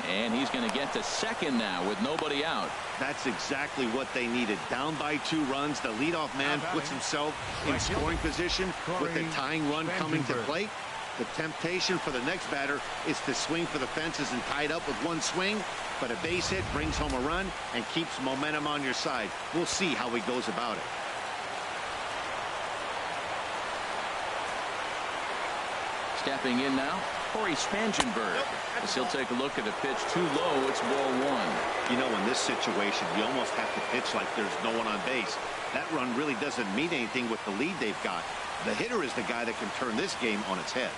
And he's going to get to second now with nobody out. That's exactly what they needed. Down by 2 runs. The leadoff man puts himself in scoring position with the tying run coming to plate. The temptation for the next batter is to swing for the fences and tie it up with 1 swing. But a base hit brings home a run and keeps momentum on your side. We'll see how he goes about it. Stepping in now, Corey Spangenberg. As he'll take a look at a pitch too low. It's ball 1. You know, in this situation, you almost have to pitch like there's no one on base. That run really doesn't mean anything with the lead they've got. The hitter is the guy that can turn this game on its head.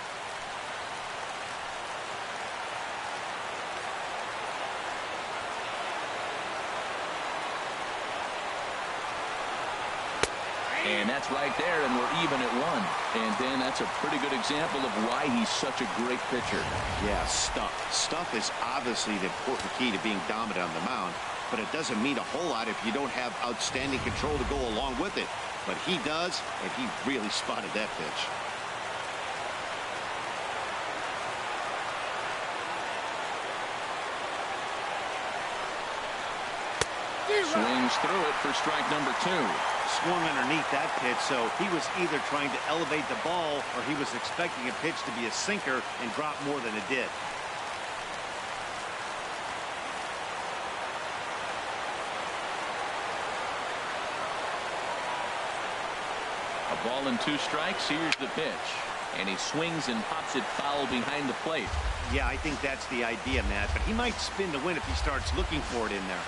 And that's right there, and we're even at 1. And then that's a pretty good example of why he's such a great pitcher. Yeah, stuff. Stuff is obviously the important key to being dominant on the mound, but it doesn't mean a whole lot if you don't have outstanding control to go along with it. But he does, and he really spotted that pitch. Swings through it for strike number 2. Swung underneath that pitch, so he was either trying to elevate the ball or he was expecting a pitch to be a sinker and drop more than it did. A ball and 2 strikes. Here's the pitch. And he swings and pops it foul behind the plate. Yeah, I think that's the idea, Matt, but he might spin to win if he starts looking for it in there.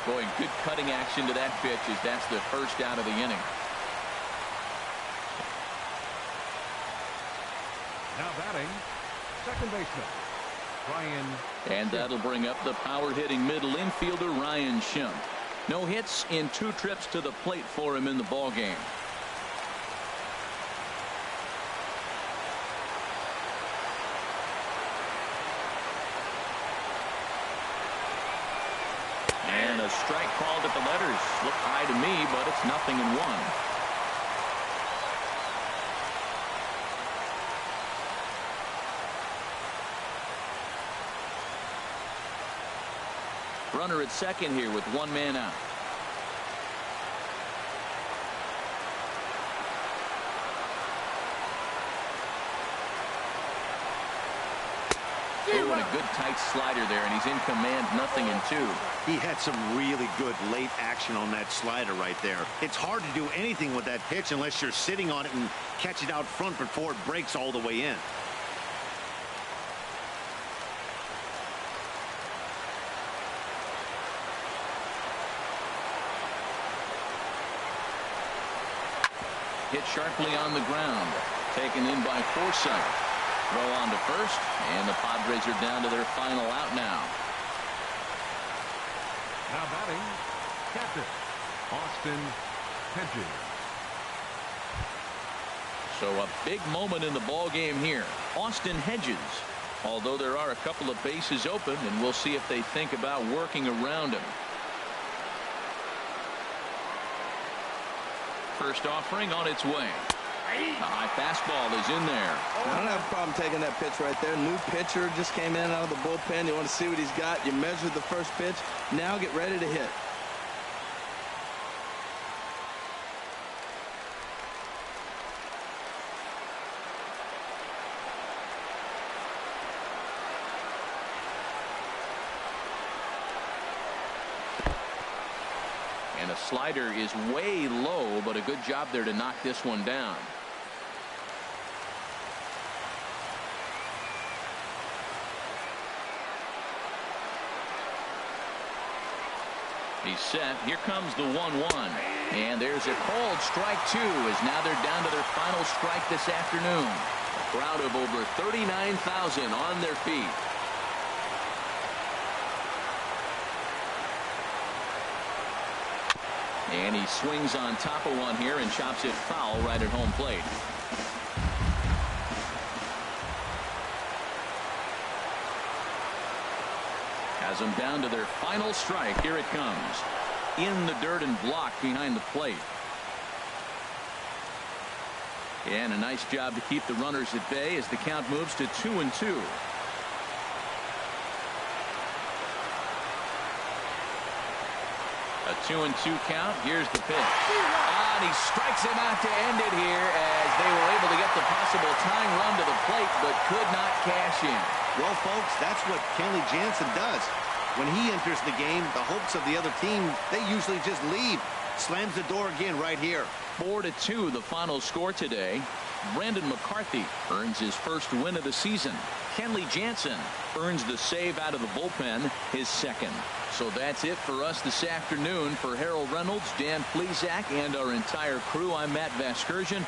Boy, good cutting action to that pitch as that's the first out of the inning. Now batting, second baseman Ryan. And that'll bring up the power-hitting middle infielder Ryan Schimpf. No hits in 2 trips to the plate for him in the ballgame. And a strike called at the letters. Looked high to me, but it's 0-1. Runner at second here with 1 man out. Oh, and a good tight slider there, and he's in command, 0-2. He had some really good late action on that slider right there. It's hard to do anything with that pitch unless you're sitting on it and catch it out front before it breaks all the way in. hit sharply on the ground. Taken in by FORSYTHE. Throw on to first, and the Padres are down to their final out now. Now batting, catcher, Austin Hedges. So a big moment in the ball game here. Austin Hedges. Although there are a couple of bases open, and we'll see if they think about working around him. First offering on its way. A high fastball is in there. I don't have a problem taking that pitch right there. New pitcher just came in out of the bullpen. You want to see what he's got. You measured the first pitch. Now get ready to hit. And a slider is way low, but a good job there to knock this one down. He's set. Here comes the 1-1. And there's a called strike two, as now they're down to their final strike this afternoon. A crowd of over 39,000 on their feet. And he swings on top of one here and chops it foul right at home plate. Has them down to their final strike. Here it comes. In the dirt and blocked behind the plate. And a nice job to keep the runners at bay as the count moves to 2-2. A 2-2 count. Here's the pitch. And he strikes him out to end it here as they were able to get the possible tying run to the plate but could not cash in. Well, folks, that's what Kenley Jansen does. When he enters the game, the hopes of the other team, they usually just leave. Slams the door again right here. 4-2 the final score today. Brandon McCarthy earns his first win of the season. Kenley Jansen earns the save out of the bullpen, his second. So that's it for us this afternoon. For Harold Reynolds, Dan Plesac, and our entire crew, I'm Matt Vasgersian.